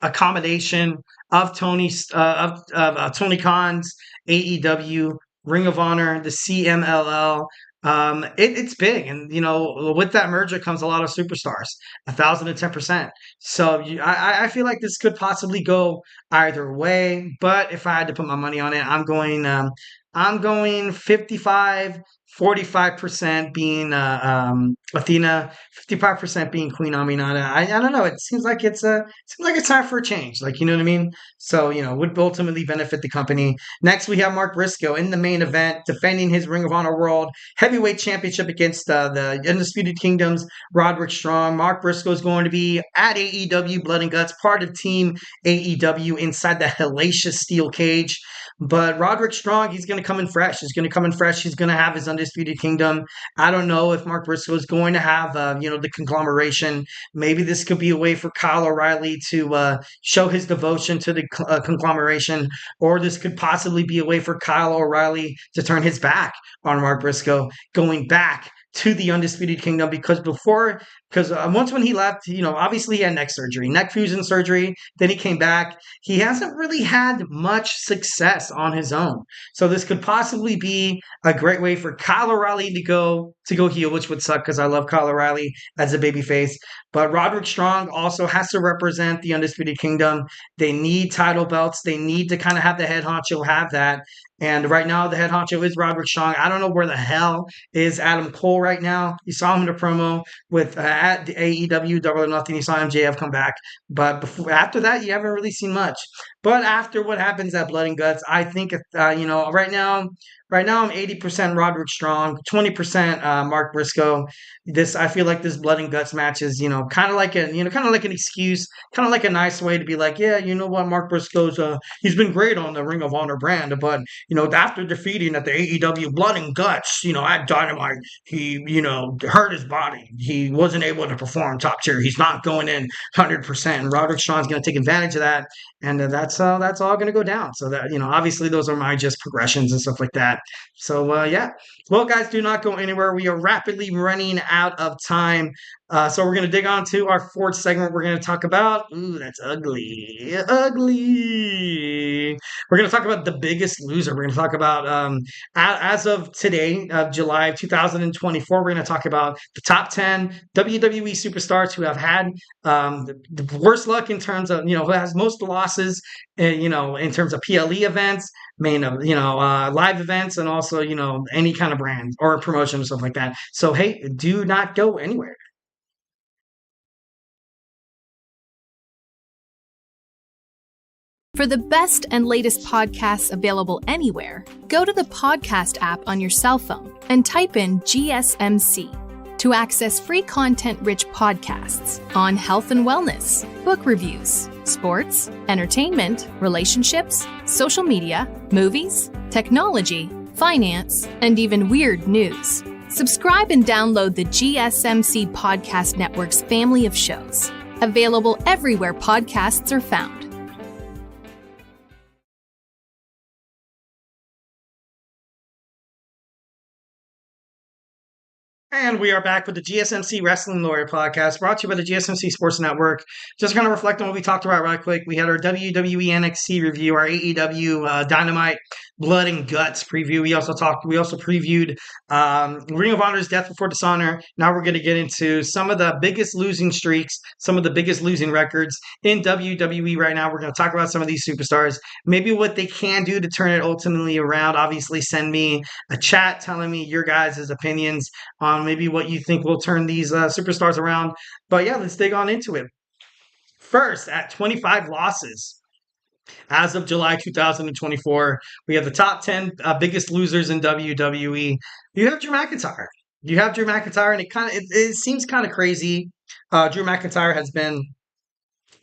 a combination of Tony Khan's AEW, Ring of Honor, the CMLL. It's big, and with that merger comes a lot of superstars, 1,010%. So I feel like this could possibly go either way. But if I had to put my money on it, I'm going 55, 45% being Athena, 55% being Queen Aminata. I don't know. It seems like it's time for a change. Like, you know what I mean? So, would ultimately benefit the company. Next, we have Mark Briscoe in the main event, defending his Ring of Honor World Heavyweight Championship against the Undisputed Kingdom's Roderick Strong. Mark Briscoe is going to be at AEW Blood and Guts, part of Team AEW inside the hellacious steel cage. But Roderick Strong, he's going to come in fresh. He's going to come in fresh. He's going to have his Undisputed Kingdom. I don't know if Mark Briscoe is going to have, the conglomeration. Maybe this could be a way for Kyle O'Reilly to show his devotion to the conglomeration, or this could possibly be a way for Kyle O'Reilly to turn his back on Mark Briscoe, going back to the Undisputed Kingdom, because once when he left, obviously he had neck fusion surgery, then he came back. He hasn't really had much success on his own. So this could possibly be a great way for Kyle O'Reilly to go heel, which would suck because I love Kyle O'Reilly as a babyface. But Roderick Strong also has to represent the Undisputed Kingdom. They need title belts. They need to kind of have the head honcho have that. And right now, the head honcho is Roderick Strong. I don't know where the hell is Adam Cole right now. You saw him in a promo with at the AEW Double or Nothing. You saw MJF come back. But after that, you haven't really seen much. But after what happens at Blood and Guts, I think, right now I'm 80% Roderick Strong, 20% Mark Briscoe. I feel like this Blood and Guts match is, kind of like an excuse, kind of like a nice way to be like, yeah, you know what, Mark Briscoe's he's been great on the Ring of Honor brand, but after defeating at the AEW Blood and Guts, at Dynamite, he hurt his body. He wasn't able to perform top tier. He's not going in 100%, and Roderick Strong's going to take advantage of that, and that's all going to go down. So that obviously those are my just progressions and stuff like that. So, yeah. Well, guys, do not go anywhere. We are rapidly running out of time. So we're going to dig on to our fourth segment. We're going to talk about, ooh, that's ugly. Ugly. We're going to talk about the biggest loser. We're going to talk about, as of today, July 2024, we're going to talk about the top 10 WWE superstars who have had the worst luck in terms of, who has most losses, in terms of PLE events, live events, and also, any kind of brand or promotion or stuff like that. So, hey, do not go anywhere. For the best and latest podcasts available anywhere, go to the podcast app on your cell phone and type in GSMC to access free content-rich podcasts on health and wellness, book reviews, sports, entertainment, relationships, social media, movies, technology, finance, and even weird news. Subscribe and download the GSMC Podcast Network's family of shows, available everywhere podcasts are found. And we are back with the GSMC Wrestling Laureate podcast, brought to you by the GSMC Sports Network. Just kind of reflect on what we talked about right quick. We had our WWE NXT review, our AEW Dynamite Blood and Guts preview. We also previewed Ring of Honor's Death Before Dishonor. Now we're going to get into some of the biggest losing streaks, some of the biggest losing records in WWE right now. We're going to talk about some of these superstars, maybe what they can do to turn it ultimately around. Obviously, send me a chat telling me your guys' opinions on maybe what you think will turn these superstars around. But yeah, let's dig on into it. First, at 25 losses, as of July 2024, we have the top 10 biggest losers in WWE. You have Drew McIntyre. And it seems kind of crazy. Drew McIntyre has been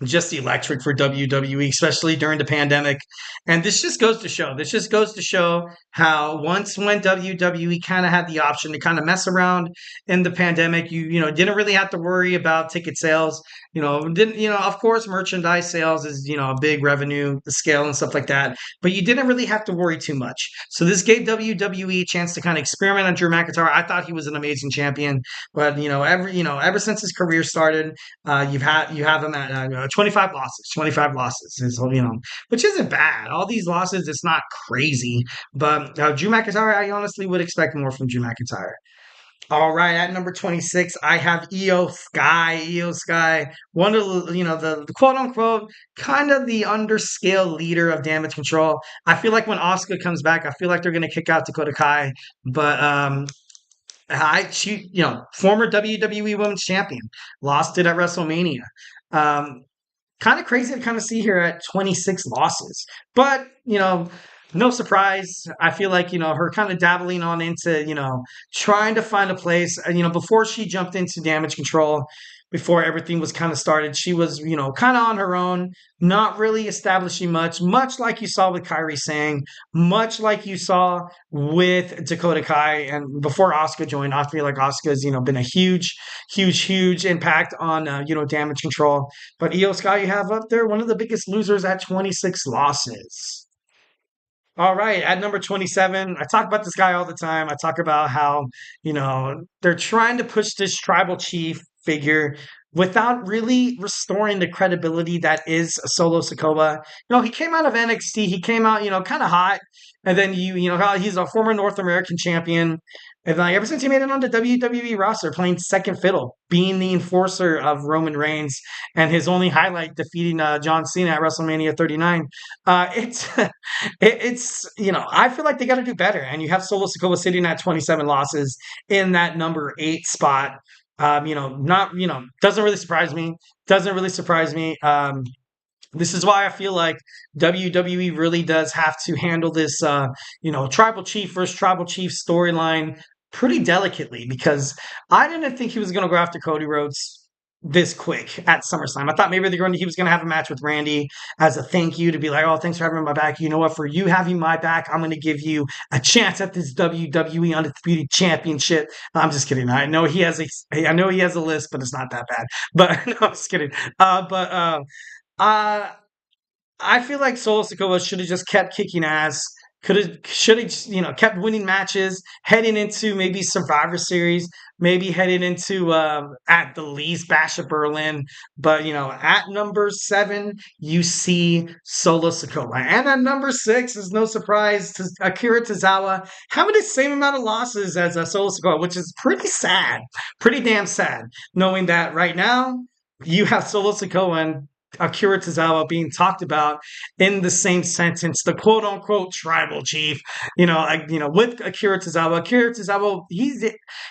just electric for WWE, especially during the pandemic. And this just goes to show how when WWE kind of had the option to kind of mess around in the pandemic, you didn't really have to worry about ticket sales. didn't, of course, merchandise sales is, a big revenue, the scale and stuff like that, but you didn't really have to worry too much. So this gave WWE a chance to kind of experiment on Drew McIntyre. I thought he was an amazing champion, but, ever since his career started, you have him at 25 losses. 25 losses is, which isn't bad. All these losses, it's not crazy, but Drew McIntyre, I honestly would expect more from Drew McIntyre. All right, at number 26, I have Io Sky. Io Sky, one of the quote unquote kind of the underscale leader of Damage Control. I feel like when Asuka comes back, I feel like they're gonna kick out Dakota Kai, but former WWE Women's Champion, lost it at WrestleMania. Kind of crazy to kind of see here at 26 losses, but no surprise. I feel like her kind of dabbling on into trying to find a place. Before she jumped into Damage Control, before everything was kind of started, she was kind of on her own, not really establishing much like you saw with Kairi Sane, much like you saw with Dakota Kai, and before Asuka joined. I feel like Asuka's been a huge impact on Damage Control. But Io Sky, you have up there one of the biggest losers at 26 losses. All right, at number 27, I talk about this guy all the time. I talk about how, they're trying to push this tribal chief figure without really restoring the credibility that is Solo Sikoa. He came out of NXT, he came out, kind of hot, and then he's a former North American champion. And ever since he made it on the WWE roster, playing second fiddle, being the enforcer of Roman Reigns, and his only highlight defeating John Cena at WrestleMania 39, I feel like they got to do better. And you have Solo Sikoa sitting at 27 losses in that number 8 spot. Doesn't really surprise me. Doesn't really surprise me. This is why I feel like WWE really does have to handle this, tribal chief versus tribal chief storyline pretty delicately, because I didn't think he was going to go after Cody Rhodes this quick at SummerSlam. I thought maybe he was going to have a match with Randy as a thank you, to be like, oh, thanks for having my back. You know what? For you having my back, I'm going to give you a chance at this WWE Undisputed Championship. I'm just kidding. I know he has a list, but it's not that bad. But no, I'm just kidding. I feel like Solo Sikoa should have just kept kicking ass. Should have kept winning matches, heading into maybe Survivor Series, maybe heading into at the least Bash of Berlin. But at number 7, you see Solo Sikoa, and at number 6 is no surprise to Akira Tozawa having the same amount of losses as Solo Sikoa, which is pretty sad, pretty damn sad, knowing that right now you have Solo Sikoa and Akira Tozawa being talked about in the same sentence, the quote unquote tribal chief, with Akira Tozawa,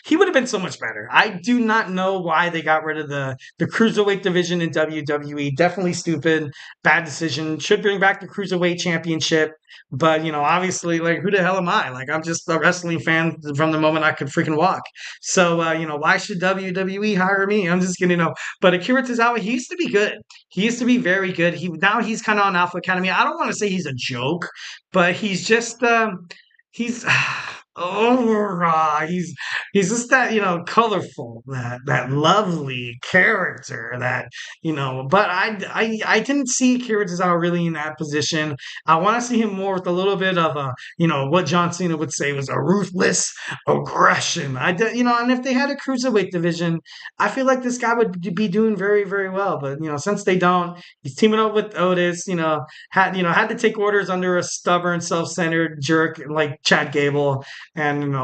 he would have been so much better. I do not know why they got rid of the cruiserweight division in WWE. Definitely stupid, bad decision. Should bring back the cruiserweight championship. But, obviously, like, who the hell am I? Like, I'm just a wrestling fan from the moment I could freaking walk. So, why should WWE hire me? I'm just kidding. But Akira Tozawa, he used to be good. He used to be very good. Now he's kind of on Alpha Academy. I don't want to say he's a joke, but he's just he's he's just that colorful, that lovely character that but I didn't see Akira Tozawa really in that position. I want to see him more with a little bit of a what John Cena would say was a ruthless aggression. And if they had a cruiserweight division, I feel like this guy would be doing very, very well. But since they don't, he's teaming up with Otis. Had to take orders under a stubborn, self-centered jerk like Chad Gable. And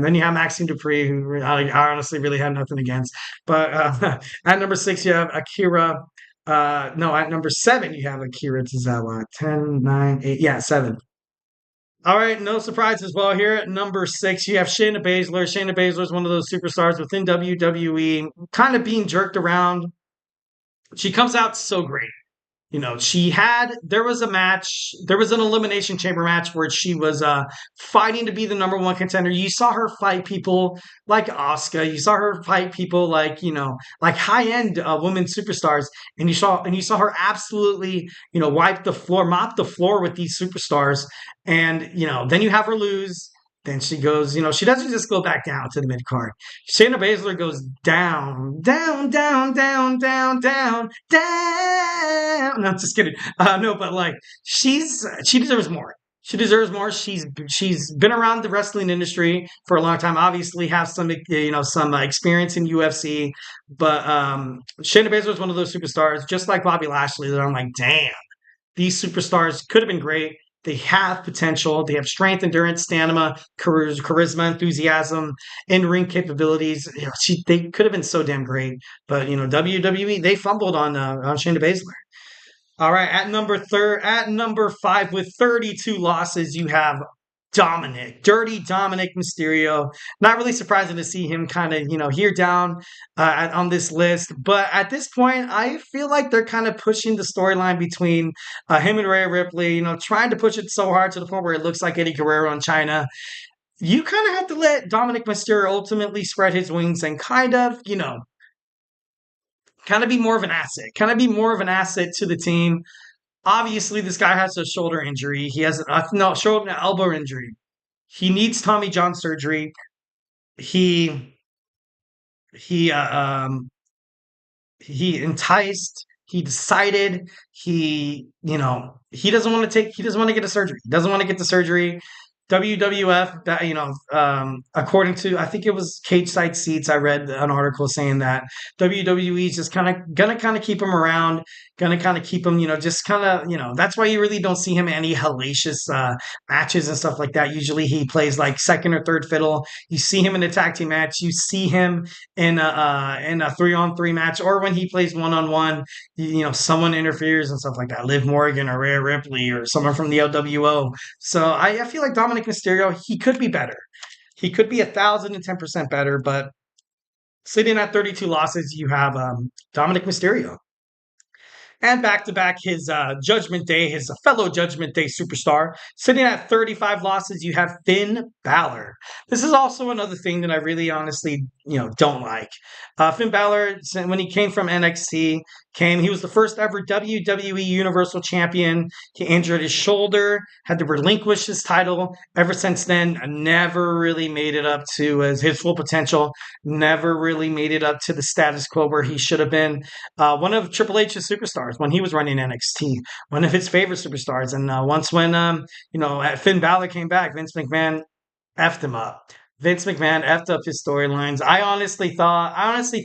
then you have Maxime Dupree, who I honestly really had nothing against. But at number 6, you have Akira. No, at number 7, you have Akira Tozawa. 10, 9, 8. Yeah, 7. All right, no surprises. Well, here at number 6, you have Shayna Baszler. Shayna Baszler is one of those superstars within WWE, kind of being jerked around. She comes out so great. There was an Elimination Chamber match where she was fighting to be the number 1 contender. You saw her fight people like Asuka. You saw her fight people like high-end women superstars. And you saw her absolutely, mop the floor with these superstars. And, then you have her lose. Then she goes, she doesn't just go back down to the mid card. Shayna Baszler goes down, down, down, down, down, down, down. No, just kidding. No, but like she deserves more. She deserves more. She's been around the wrestling industry for a long time. Obviously, have some experience in UFC. But Shayna Baszler is one of those superstars, just like Bobby Lashley, that I'm like, damn, these superstars could have been great. They have potential. They have strength, endurance, stamina, charisma, enthusiasm, in-ring capabilities. They could have been so damn great. But WWE, they fumbled on Shayna Baszler. All right, at number 5 with 32 losses, you have Dirty Dominic Mysterio. Not really surprising to see him kind of, here down on this list. But at this point, I feel like they're kind of pushing the storyline between him and Rhea Ripley, trying to push it so hard to the point where it looks like Eddie Guerrero in China. You kind of have to let Dominic Mysterio ultimately spread his wings and kind of be more of an asset. Kind of be more of an asset to the team. Obviously, this guy has a shoulder injury. He has an elbow injury. He needs Tommy John surgery. He enticed. He decided. He doesn't want to get a surgery. He doesn't want to get the surgery. WWF, according to, I think it was Cage Side Seats, I read an article saying that WWE is just gonna keep him around, gonna kind of keep him, that's why you really don't see him in any hellacious matches and stuff like that. Usually he plays like second or third fiddle. You see him in a tag team match. You see him in a 3-on-3 match, or when he plays 1-on-1, someone interferes and stuff like that. Liv Morgan or Rhea Ripley or someone from the LWO. So I feel like Dominic Mysterio, he could be better. He could be 1,010% better, but sitting at 32 losses, you have Dominic Mysterio. And back-to-back his Judgment Day, his fellow Judgment Day superstar. Sitting at 35 losses, you have Finn Balor. This is also another thing that I really honestly, don't like. Finn Balor, when he came from NXT, he was the first ever WWE Universal Champion. He injured his shoulder, had to relinquish his title. Ever since then, never really made it up to his full potential. Never really made it up to the status quo where he should have been. One of Triple H's superstars when he was running NXT. One of his favorite superstars. And once when, Finn Balor came back, Vince McMahon effed him up. Vince McMahon effed up his storylines. I honestly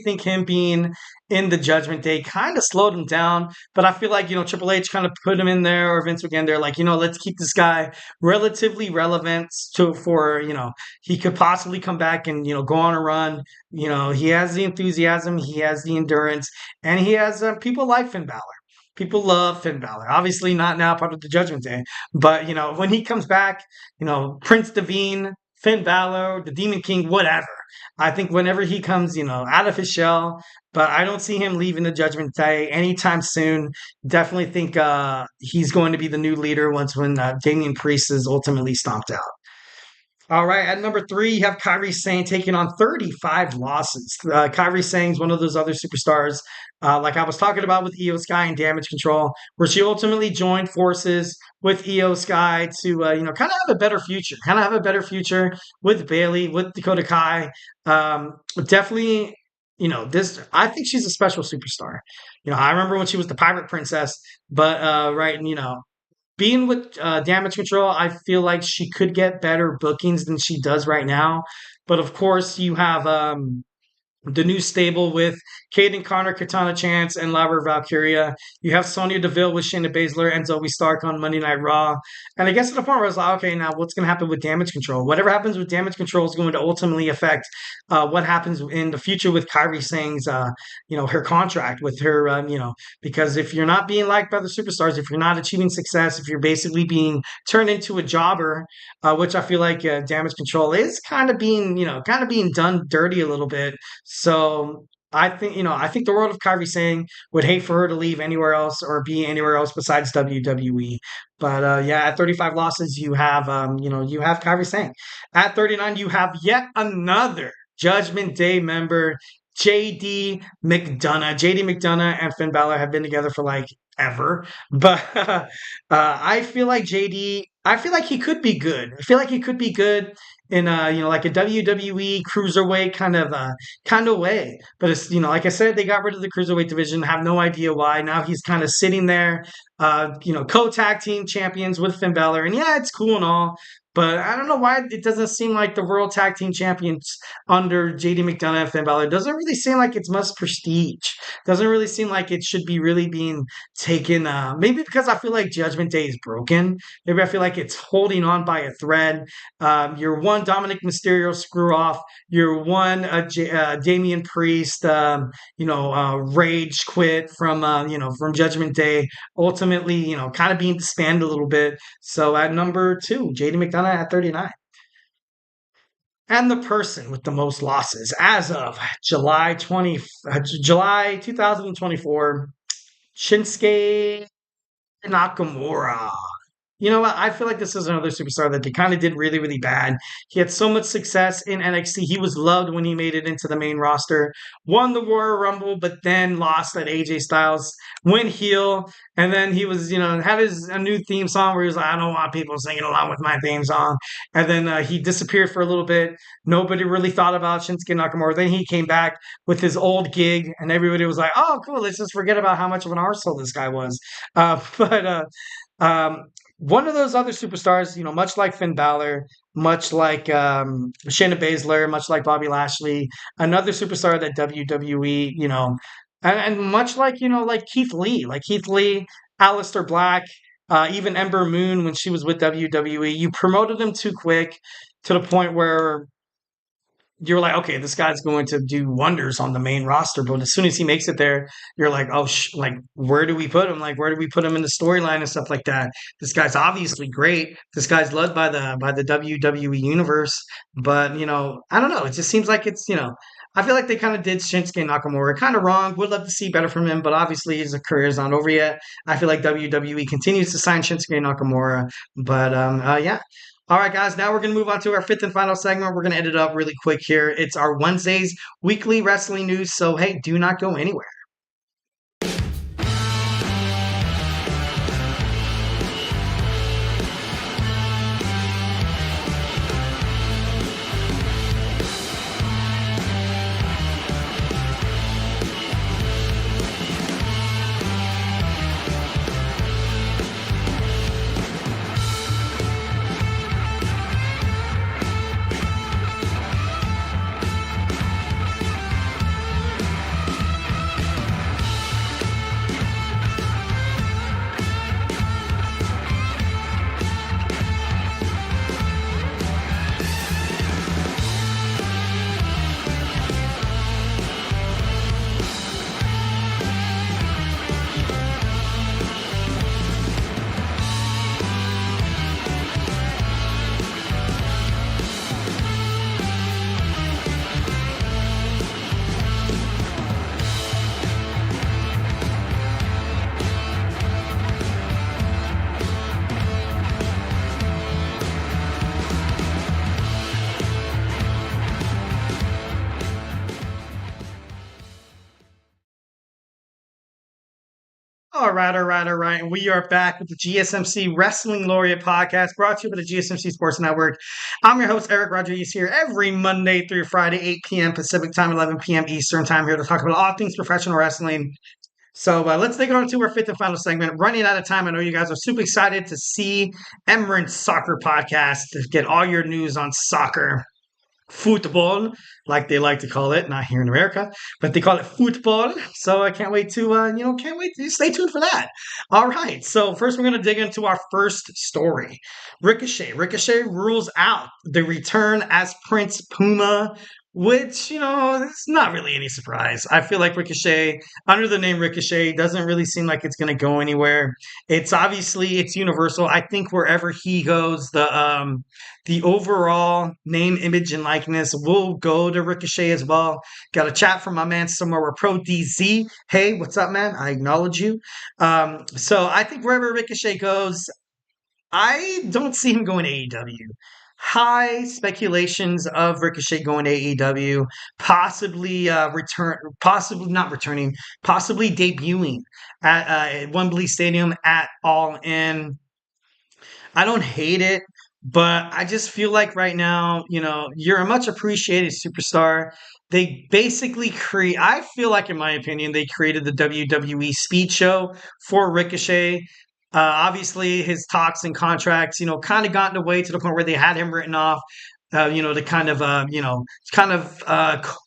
think him being in the Judgment Day kind of slowed him down. But I feel like, Triple H kind of put him in there, or Vince McMahon, they're like, let's keep this guy relatively relevant for he could possibly come back and, go on a run. He has the enthusiasm, he has the endurance, and he has people like Finn Balor. People love Finn Balor. Obviously not now part of the Judgment Day. But, when he comes back, Prince Devine, Finn Balor, the Demon King, whatever. I think whenever he comes, out of his shell, but I don't see him leaving the Judgment Day anytime soon. Definitely think he's going to be the new leader when Damian Priest is ultimately stomped out. All right, at number 3, you have Kairi Sane taking on 35 losses. Kairi Sane's one of those other superstars, like I was talking about with Io Sky and Damage Control, where she ultimately joined forces with Io Sky to, kind of have a better future. Kind of have a better future with Bayley, with Dakota Kai. Definitely, I think she's a special superstar. I remember when she was the Pirate Princess, but being with Damage Control, I feel like she could get better bookings than she does right now. But of course, you have the new stable with Kaden Connor, Katana Chance, and Laura Valkyria. You have Sonya Deville with Shayna Baszler and Zoe Stark on Monday Night Raw. And I guess to the point where I was like, okay, now what's going to happen with Damage Control? Whatever happens with Damage Control is going to ultimately affect what happens in the future with Kairi Sane's, her contract with her, because if you're not being liked by the superstars, if you're not achieving success, if you're basically being turned into a jobber, which I feel like Damage Control is kind of being done dirty a little bit. So I think the world of Kairi Sane would hate for her to leave anywhere else or be anywhere else besides WWE. But at 35 losses, you have you have Kairi Sane. At 39, you have yet another Judgment Day member, JD McDonough. JD McDonough and Finn Balor have been together for like ever, but I feel like he could be good. I feel like he could be good in like a WWE cruiserweight kind of way. But it's like I said, they got rid of the cruiserweight division. Have no idea why. Now he's kind of sitting there, co-tag team champions with Finn Balor, and yeah, it's cool and all. But I don't know why it doesn't seem like the World Tag Team Champions under JD McDonough and Finn Balor doesn't really seem like it's much prestige. Doesn't really seem like it should be really being taken. Maybe because I feel like Judgment Day is broken. Maybe I feel like it's holding on by a thread. You're one Dominic Mysterio screw off. You're one Damian Priest. Rage quit from Judgment Day. Ultimately, kind of being disbanded a little bit. So at number 2, JD McDonough at 39. And the person with the most losses as of July 2024, Shinsuke Nakamura. You know what? I feel like this is another superstar that they kind of did really, really bad. He had so much success in NXT. He was loved when he made it into the main roster. Won the Royal Rumble, but then lost at AJ Styles. Went heel, and then he was, had a new theme song where he was like, I don't want people singing along with my theme song. And then he disappeared for a little bit. Nobody really thought about Shinsuke Nakamura. Then he came back with his old gig, and everybody was like, oh, cool, let's just forget about how much of an arsehole this guy was. One of those other superstars, much like Finn Balor, much like Shayna Baszler, much like Bobby Lashley, another superstar that WWE, and much like, like Keith Lee, Aleister Black, even Ember Moon when she was with WWE, you promoted them too quick to the point where you're like, okay, this guy's going to do wonders on the main roster. But as soon as he makes it there, you're like, oh, where do we put him? Like, where do we put him in the storyline and stuff like that? This guy's obviously great. This guy's loved by the WWE universe. But I don't know. It just seems like it's I feel like they kind of did Shinsuke Nakamura kind of wrong. Would love to see better from him, but obviously his career is not over yet. I feel like WWE continues to sign Shinsuke Nakamura, but yeah. All right, guys, now we're going to move on to our 5th and final segment. We're going to end it up really quick here. It's our Wednesday's weekly wrestling news, so hey, do not go anywhere. All right, all right, all right. And we are back with the GSMC Wrestling Laureate podcast brought to you by the GSMC Sports Network. I'm your host, Eric Rodriguez, here every Monday through Friday, 8 p.m. Pacific time, 11 p.m. Eastern time, here to talk about all things professional wrestling. So let's take it on to our 5th and final segment. Running out of time. I know you guys are super excited to see Emran's Soccer Podcast to get all your news on soccer. Football, like they like to call it, not here in America, but they call it football. So I can't wait to, can't wait to stay tuned for that. All right. So first, we're going to dig into our first story. Ricochet. Ricochet rules out the return as Prince Puma, which, it's not really any surprise. I feel like Ricochet, under the name Ricochet, doesn't really seem like it's going to go anywhere. It's universal. I think wherever he goes, the overall name, image, and likeness will go to Ricochet as well. Got a chat from my man Samoa Pro DZ. Hey, what's up, man? I acknowledge you. So I think wherever Ricochet goes, I don't see him going to AEW. High speculations of Ricochet going to AEW, possibly debuting at Wembley Stadium at All In. I don't hate it. But I just feel like right now, you're a much appreciated superstar. They basically I feel like, in my opinion, they created the WWE Speed Show for Ricochet. Obviously, his talks and contracts, kind of got in the way to the point where they had him written off. To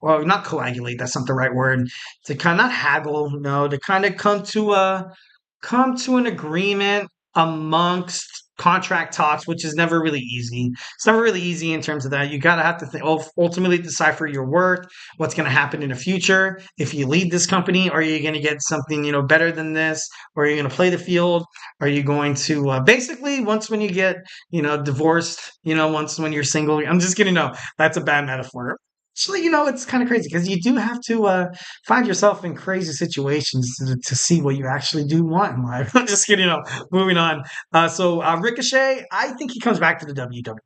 well, not coagulate. That's not the right word. To kind of not haggle, no, to kind of come to an agreement amongst contract talks, which is never really easy. It's never really easy in terms of that. You gotta have to ultimately decipher your worth, what's going to happen in the future. If you lead this company, are you going to get something better than this, or are you going to play the field? Are you going to basically, once when you get divorced, once when you're single? I'm just kidding. No, that's a bad metaphor. Actually, it's kind of crazy because you do have to find yourself in crazy situations to see what you actually do want in life. I'm just kidding. Moving on. So Ricochet, I think he comes back to the WWE.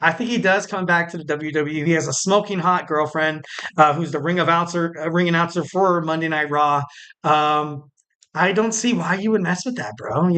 I think he does come back to the WWE. He has a smoking hot girlfriend who's the ring announcer for Monday Night Raw. Um, I don't see why you would mess with that, bro.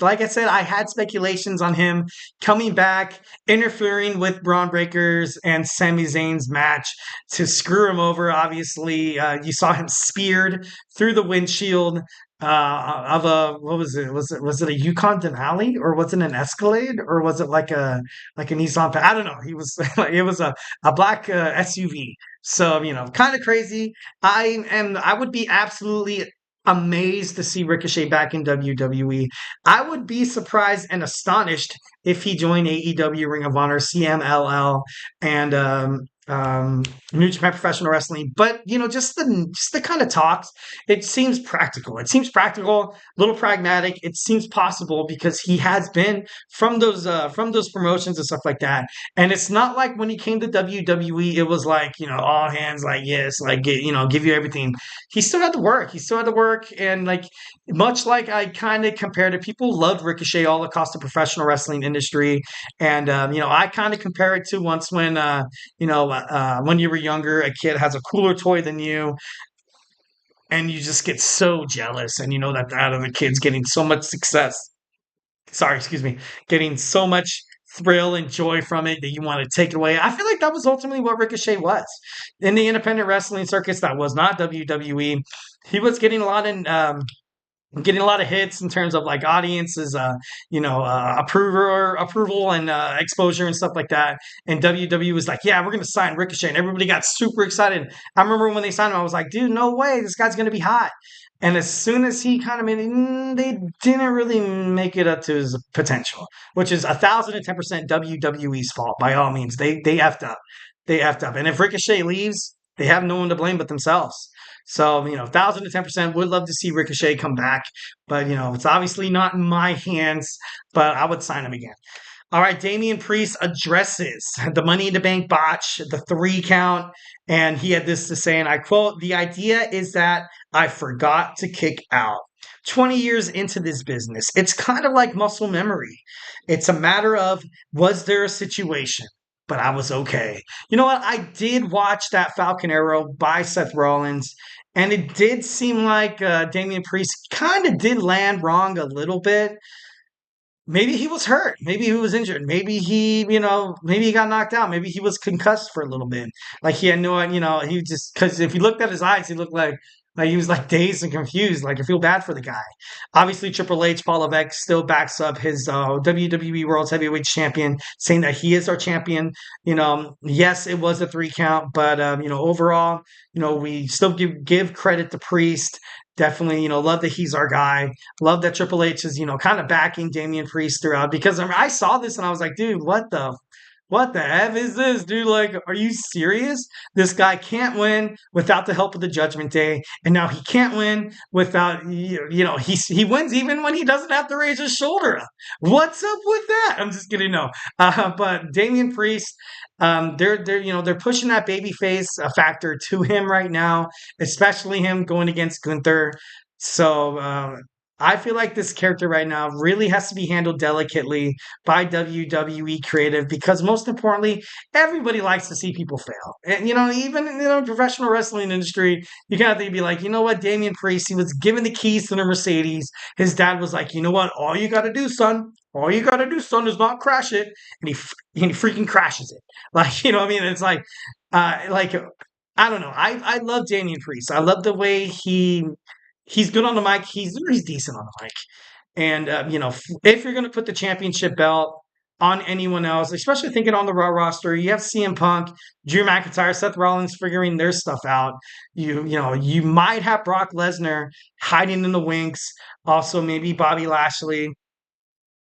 Like I said, I had speculations on him coming back, interfering with Braun Breaker's and Sami Zayn's match to screw him over. Obviously, you saw him speared through the windshield of a what was it? Was it a Yukon Denali, or was it an Escalade, or was it like a Nissan? I don't know. He was it was a black SUV. So kind of crazy. I would be absolutely amazed to see Ricochet back in WWE. I would be surprised and astonished if he joined AEW, Ring of Honor, CMLL, and New Japan Professional Wrestling. But just the kind of talks, it seems practical. It seems practical, a little pragmatic. It seems possible because he has been from those promotions and stuff like that. And it's not like when he came to WWE, it was like all hands, like yes, like give you everything. He still had to work. He still had to work, and like much like I kind of compared it, people loved Ricochet all across the professional wrestling industry, and I kind of compare it to once when you were younger, a kid has a cooler toy than you, and you just get so jealous, and you know that that other kid's getting so much success. Sorry, excuse me, getting so much thrill and joy from it that you want to take it away. I feel like that was ultimately what Ricochet was in the independent wrestling circus. That was not WWE. He was getting a lot of hits in terms of like audiences, approval and exposure and stuff like that. And WWE was like, yeah, we're going to sign Ricochet. And everybody got super excited. I remember when they signed him, I was like, dude, no way. This guy's going to be hot. And as soon as he kind of made it, they didn't really make it up to his potential, which is 1,010% WWE's fault by all means. They effed up. They effed up. And if Ricochet leaves, they have no one to blame but themselves. So, 1,010% would love to see Ricochet come back, but, it's obviously not in my hands, but I would sign him again. All right, Damian Priest addresses the Money in the Bank botch, the 3 count, and he had this to say, and I quote, "The idea is that I forgot to kick out. 20 years into this business, it's kind of like muscle memory. It's a matter of, was there a situation? But I was okay." You know what? I did watch that Falcon Arrow by Seth Rollins, and it did seem like Damian Priest kind of did land wrong a little bit. Maybe he was hurt. Maybe he was injured. Maybe he got knocked out. Maybe he was concussed for a little bit. Like he had no, he just, because if you looked at his eyes, he looked like he was like dazed and confused. Like I feel bad for the guy. Obviously, Triple H, Paul Levesque still backs up his WWE World Heavyweight Champion, saying that he is our champion. Yes, it was a 3 count, but overall, we still give credit to Priest. Definitely, love that he's our guy. Love that Triple H is, kind of backing Damian Priest throughout, because I saw this and I was like, dude, what the F is this, dude? Like, are you serious? This guy can't win without the help of the Judgment Day. And now he can't win without, he wins even when he doesn't have to raise his shoulder up. What's up with that? I'm just kidding. No. But Damian Priest, they're pushing that babyface factor to him right now, especially him going against Gunther. So, I feel like this character right now really has to be handled delicately by WWE creative, because most importantly, everybody likes to see people fail. And even in the professional wrestling industry, you kind of think, be like, you know what, Damian Priest, he was given the keys to the Mercedes. His dad was like, you know what, all you got to do, son, all you gotta do, son, is not crash it, and he freaking crashes it. Like, you know what I mean? It's like I don't know. I love Damian Priest. I love the way he's good on the mic. He's decent on the mic. And if you're gonna put the championship belt on anyone else, especially thinking on the Raw roster, you have CM Punk, Drew McIntyre, Seth Rollins figuring their stuff out. You might have Brock Lesnar hiding in the wings. Also, maybe Bobby Lashley.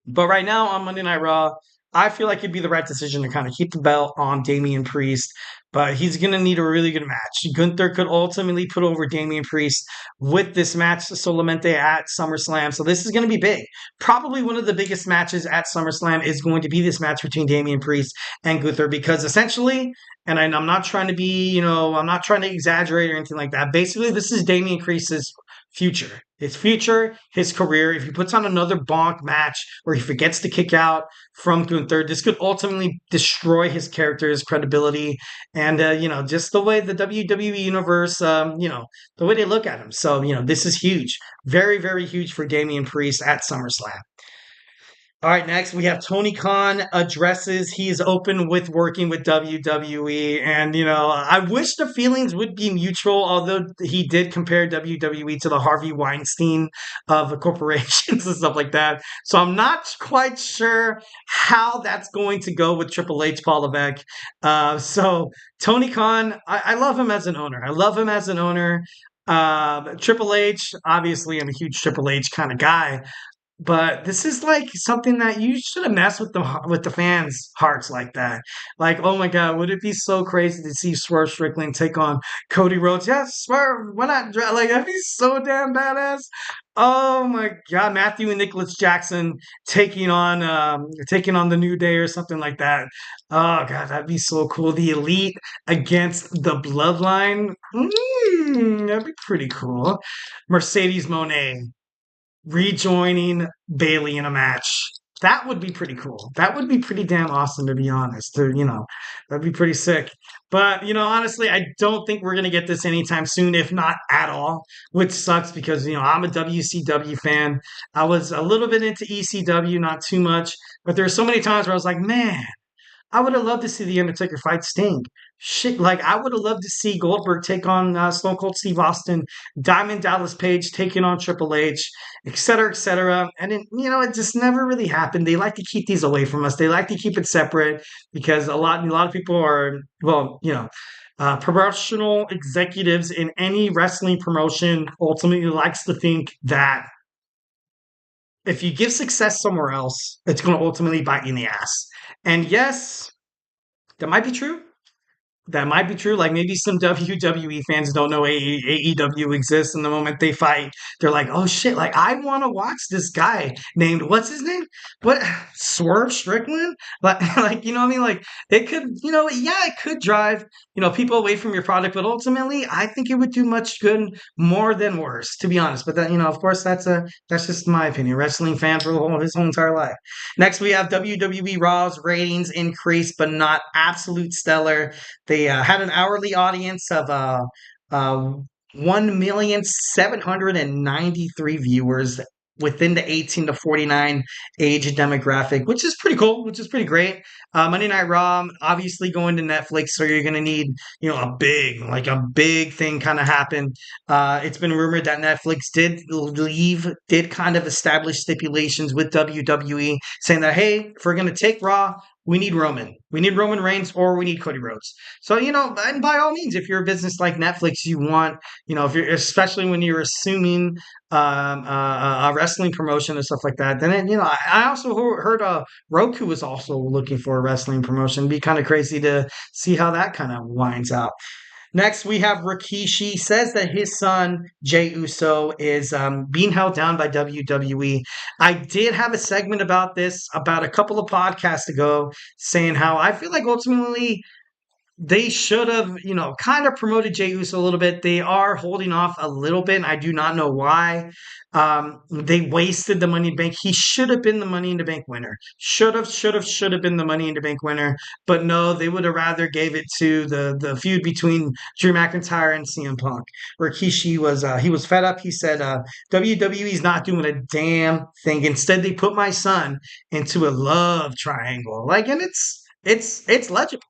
But right now on Monday Night Raw, I feel like it'd be the right decision to kind of keep the belt on Damian Priest, but he's going to need a really good match. Gunther could ultimately put over Damian Priest with this match solamente at SummerSlam. So this is going to be big. Probably one of the biggest matches at SummerSlam is going to be this match between Damian Priest and Gunther because essentially, and I'm not trying to be, I'm not trying to exaggerate or anything like that. Basically, this is Damian Priest's future. His future, his career. If he puts on another bonk match where he forgets to kick out from Gunther, this could ultimately destroy his character, his credibility, and just the way the WWE universe, the way they look at him. So this is huge, very very huge for Damian Priest at SummerSlam. All right, next we have Tony Khan addresses he's open with working with WWE. And, I wish the feelings would be mutual, although he did compare WWE to the Harvey Weinstein of corporations and stuff like that. So I'm not quite sure how that's going to go with Triple H, Paul Levesque. So Tony Khan, I love him as an owner. I love him as an owner. Triple H, obviously, I'm a huge Triple H kind of guy. But this is like something that you shouldn't mess with the fans' hearts like that. Like, oh my God, would it be so crazy to see Swerve Strickland take on Cody Rhodes? Yeah, Swerve, why not? Like, that'd be so damn badass. Oh my God, Matthew and Nicholas Jackson taking on the New Day or something like that. Oh God, that'd be so cool. The Elite against the Bloodline. That'd be pretty cool. Mercedes Moné rejoining Bailey in a match. That would be pretty cool. That would be pretty damn awesome, to be honest. That'd be pretty sick. But, honestly, I don't think we're going to get this anytime soon, if not at all, which sucks because, I'm a WCW fan. I was a little bit into ECW, not too much, but there were so many times where I was like, man, I would have loved to see The Undertaker fight Sting. Shit, like I would have loved to see Goldberg take on Stone Cold Steve Austin, Diamond Dallas Page taking on Triple H, et cetera, et cetera. And it just never really happened. They like to keep these away from us. They like to keep it separate because a lot of people are, promotional executives in any wrestling promotion ultimately likes to think that if you give success somewhere else, it's going to ultimately bite you in the ass. And yes, that might be true. That might be true. Like maybe some WWE fans don't know AEW exists, and the moment they fight, they're like, "Oh shit! Like I want to watch this guy named what's his name? What Swerve Strickland? Like you know what I mean? Like it could, it could drive people away from your product, but ultimately, I think it would do much good, more than worse, to be honest. But that of course, that's just my opinion. Wrestling fan for his whole entire life. Next, we have WWE Raw's ratings increased, but not absolute stellar. They had an hourly audience of 1,793,000 viewers within the 18 to 49 age demographic, which is pretty cool, which is pretty great. Monday Night Raw, obviously going to Netflix, so you're going to need, a big thing kind of happen. It's been rumored that Netflix did kind of establish stipulations with WWE saying that, hey, if we're going to take Raw, we need Roman. We need Roman Reigns or we need Cody Rhodes. So, and by all means, if you're a business like Netflix, you want, especially when you're assuming a wrestling promotion and stuff like that, then, I also heard Roku was also looking for a wrestling promotion. It'd be kind of crazy to see how that kind of winds out. Next, we have Rikishi says that his son, Jey Uso, is being held down by WWE. I did have a segment about this about a couple of podcasts ago saying how I feel like ultimately they should have, kind of promoted Jey Uso a little bit. They are holding off a little bit, and I do not know why. They wasted the Money in the Bank. He should have been the Money in the Bank winner. Should have been the Money in the Bank winner. But no, they would have rather gave it to the feud between Drew McIntyre and CM Punk. Rikishi was he was fed up. He said WWE's not doing a damn thing. Instead, they put my son into a love triangle. And it's legible.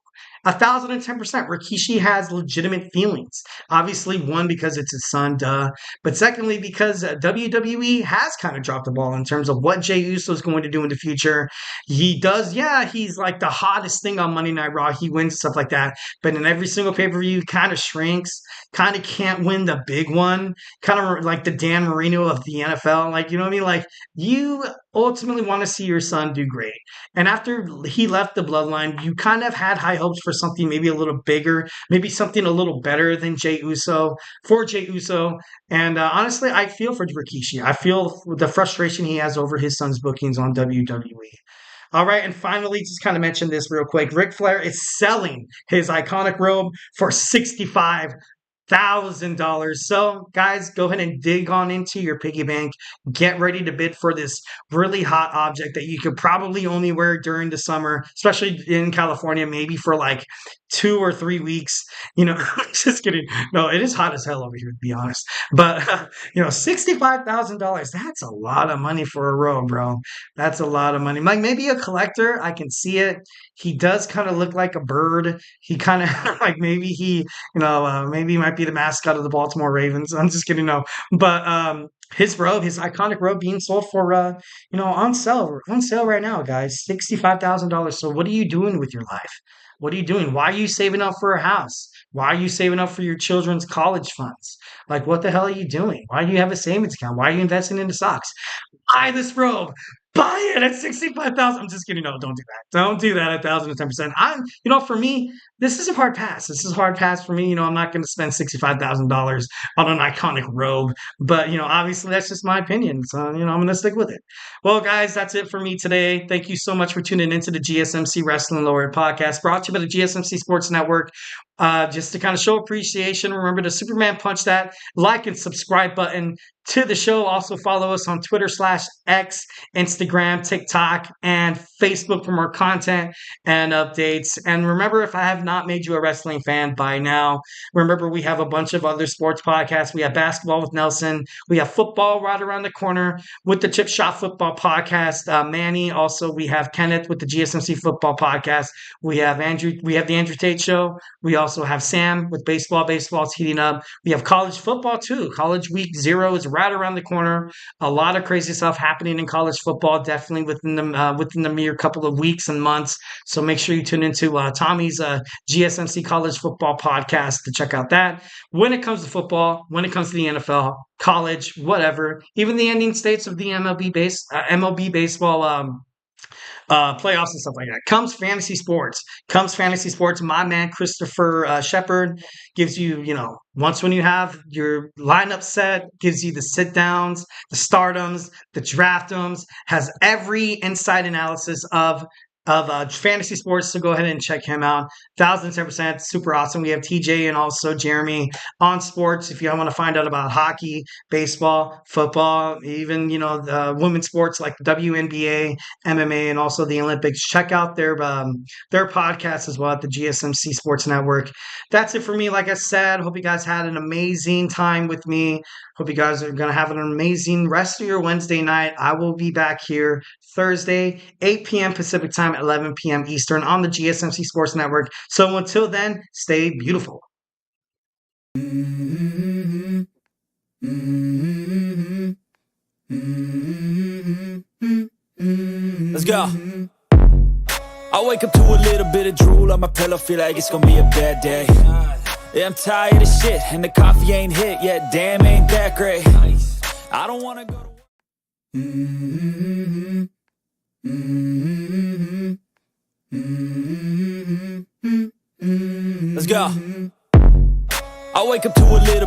1,010%. Rikishi has legitimate feelings. Obviously, one, because it's his son, duh. But secondly, because WWE has kind of dropped the ball in terms of what Jey Uso is going to do in the future. He does, yeah, he's like the hottest thing on Monday Night Raw. He wins stuff like that. But in every single pay-per-view, kind of shrinks, kind of can't win the big one. Kind of like the Dan Marino of the NFL. You know what I mean? You ultimately want to see your son do great. And after he left the bloodline, you kind of had high hopes for something maybe a little bigger, maybe something a little better than Jey Uso, for Jey Uso. And honestly, I feel for Rikishi. I feel the frustration he has over his son's bookings on WWE. All right, and finally, just kind of mention this real quick. Ric Flair is selling his iconic robe for $65,000. So, guys, go ahead and dig on into your piggy bank. Get ready to bid for this really hot object that you could probably only wear during the summer, especially in California, maybe for 2 or 3 weeks. Just kidding. No, it is hot as hell over here, to be honest. But, $65,000, that's a lot of money for a robe, bro. That's a lot of money. Maybe a collector, I can see it. He does kind of look like a bird. He kind of, maybe he, maybe he might be the mascot of the Baltimore Ravens. I'm just kidding, no. But, his robe, his iconic robe being sold for, on sale right now, guys, $65,000. So what are you doing with your life? What are you doing? Why are you saving up for a house? Why are you saving up for your children's college funds? What the hell are you doing? Why do you have a savings account? Why are you investing into stocks? Buy this robe. Buy it at 65,000. I'm just kidding. No, don't do that. Don't do that. 1,010%. For me, this is a hard pass. This is a hard pass for me. I'm not going to spend $65,000 on an iconic robe. But obviously that's just my opinion. So I'm going to stick with it. Well, guys, that's it for me today. Thank you so much for tuning into the GSMC Wrestling Laureate podcast, brought to you by the GSMC Sports Network. Just to kind of show appreciation, remember to Superman punch that like and subscribe button to the show. Also follow us on Twitter/X, Instagram, TikTok, and Facebook for more content and updates. And remember, if I have not made you a wrestling fan by now, remember we have a bunch of other sports podcasts. We have Basketball with Nelson. We have football right around the corner with the Chip Shot Football podcast. Manny. Also, we have Kenneth with the GSMC Football podcast. We have Andrew. We have the Andrew Tate Show. We also have Sam with baseball. Baseball's heating up. We have college football too. College week 0 is right around the corner. A lot of crazy stuff happening in college football, definitely within the mere couple of weeks and months. So make sure you tune into Tommy's GSMC College Football podcast to check out that. When it comes to football, when it comes to the NFL, college, whatever, even the ending states of the MLB baseball. Playoffs and stuff like that. Comes fantasy sports. My man Christopher Shepard gives you, once when you have your lineup set, gives you the sit downs, the stardoms, the draftums, has every inside analysis of fantasy sports. So go ahead and check him out. 1,010%, super awesome. We have TJ and also Jeremy on sports. If you want to find out about hockey, baseball, football, even the women's sports like the WNBA, MMA, and also the Olympics, check out their podcast as well at the GSMC Sports Network. That's it for me. Like I said, hope you guys had an amazing time with me. Hope you guys are going to have an amazing rest of your Wednesday night. I will be back here Thursday, 8 p.m. Pacific time, 11 p.m. Eastern on the GSMC Sports Network. So until then, stay beautiful. Let's go. I wake up to a little bit of drool on my pillow, feel like it's gonna be a bad day. Yeah, I'm tired of shit, and the coffee ain't hit yet, damn, ain't that great. I don't wanna go to Let's go. I wake up to a little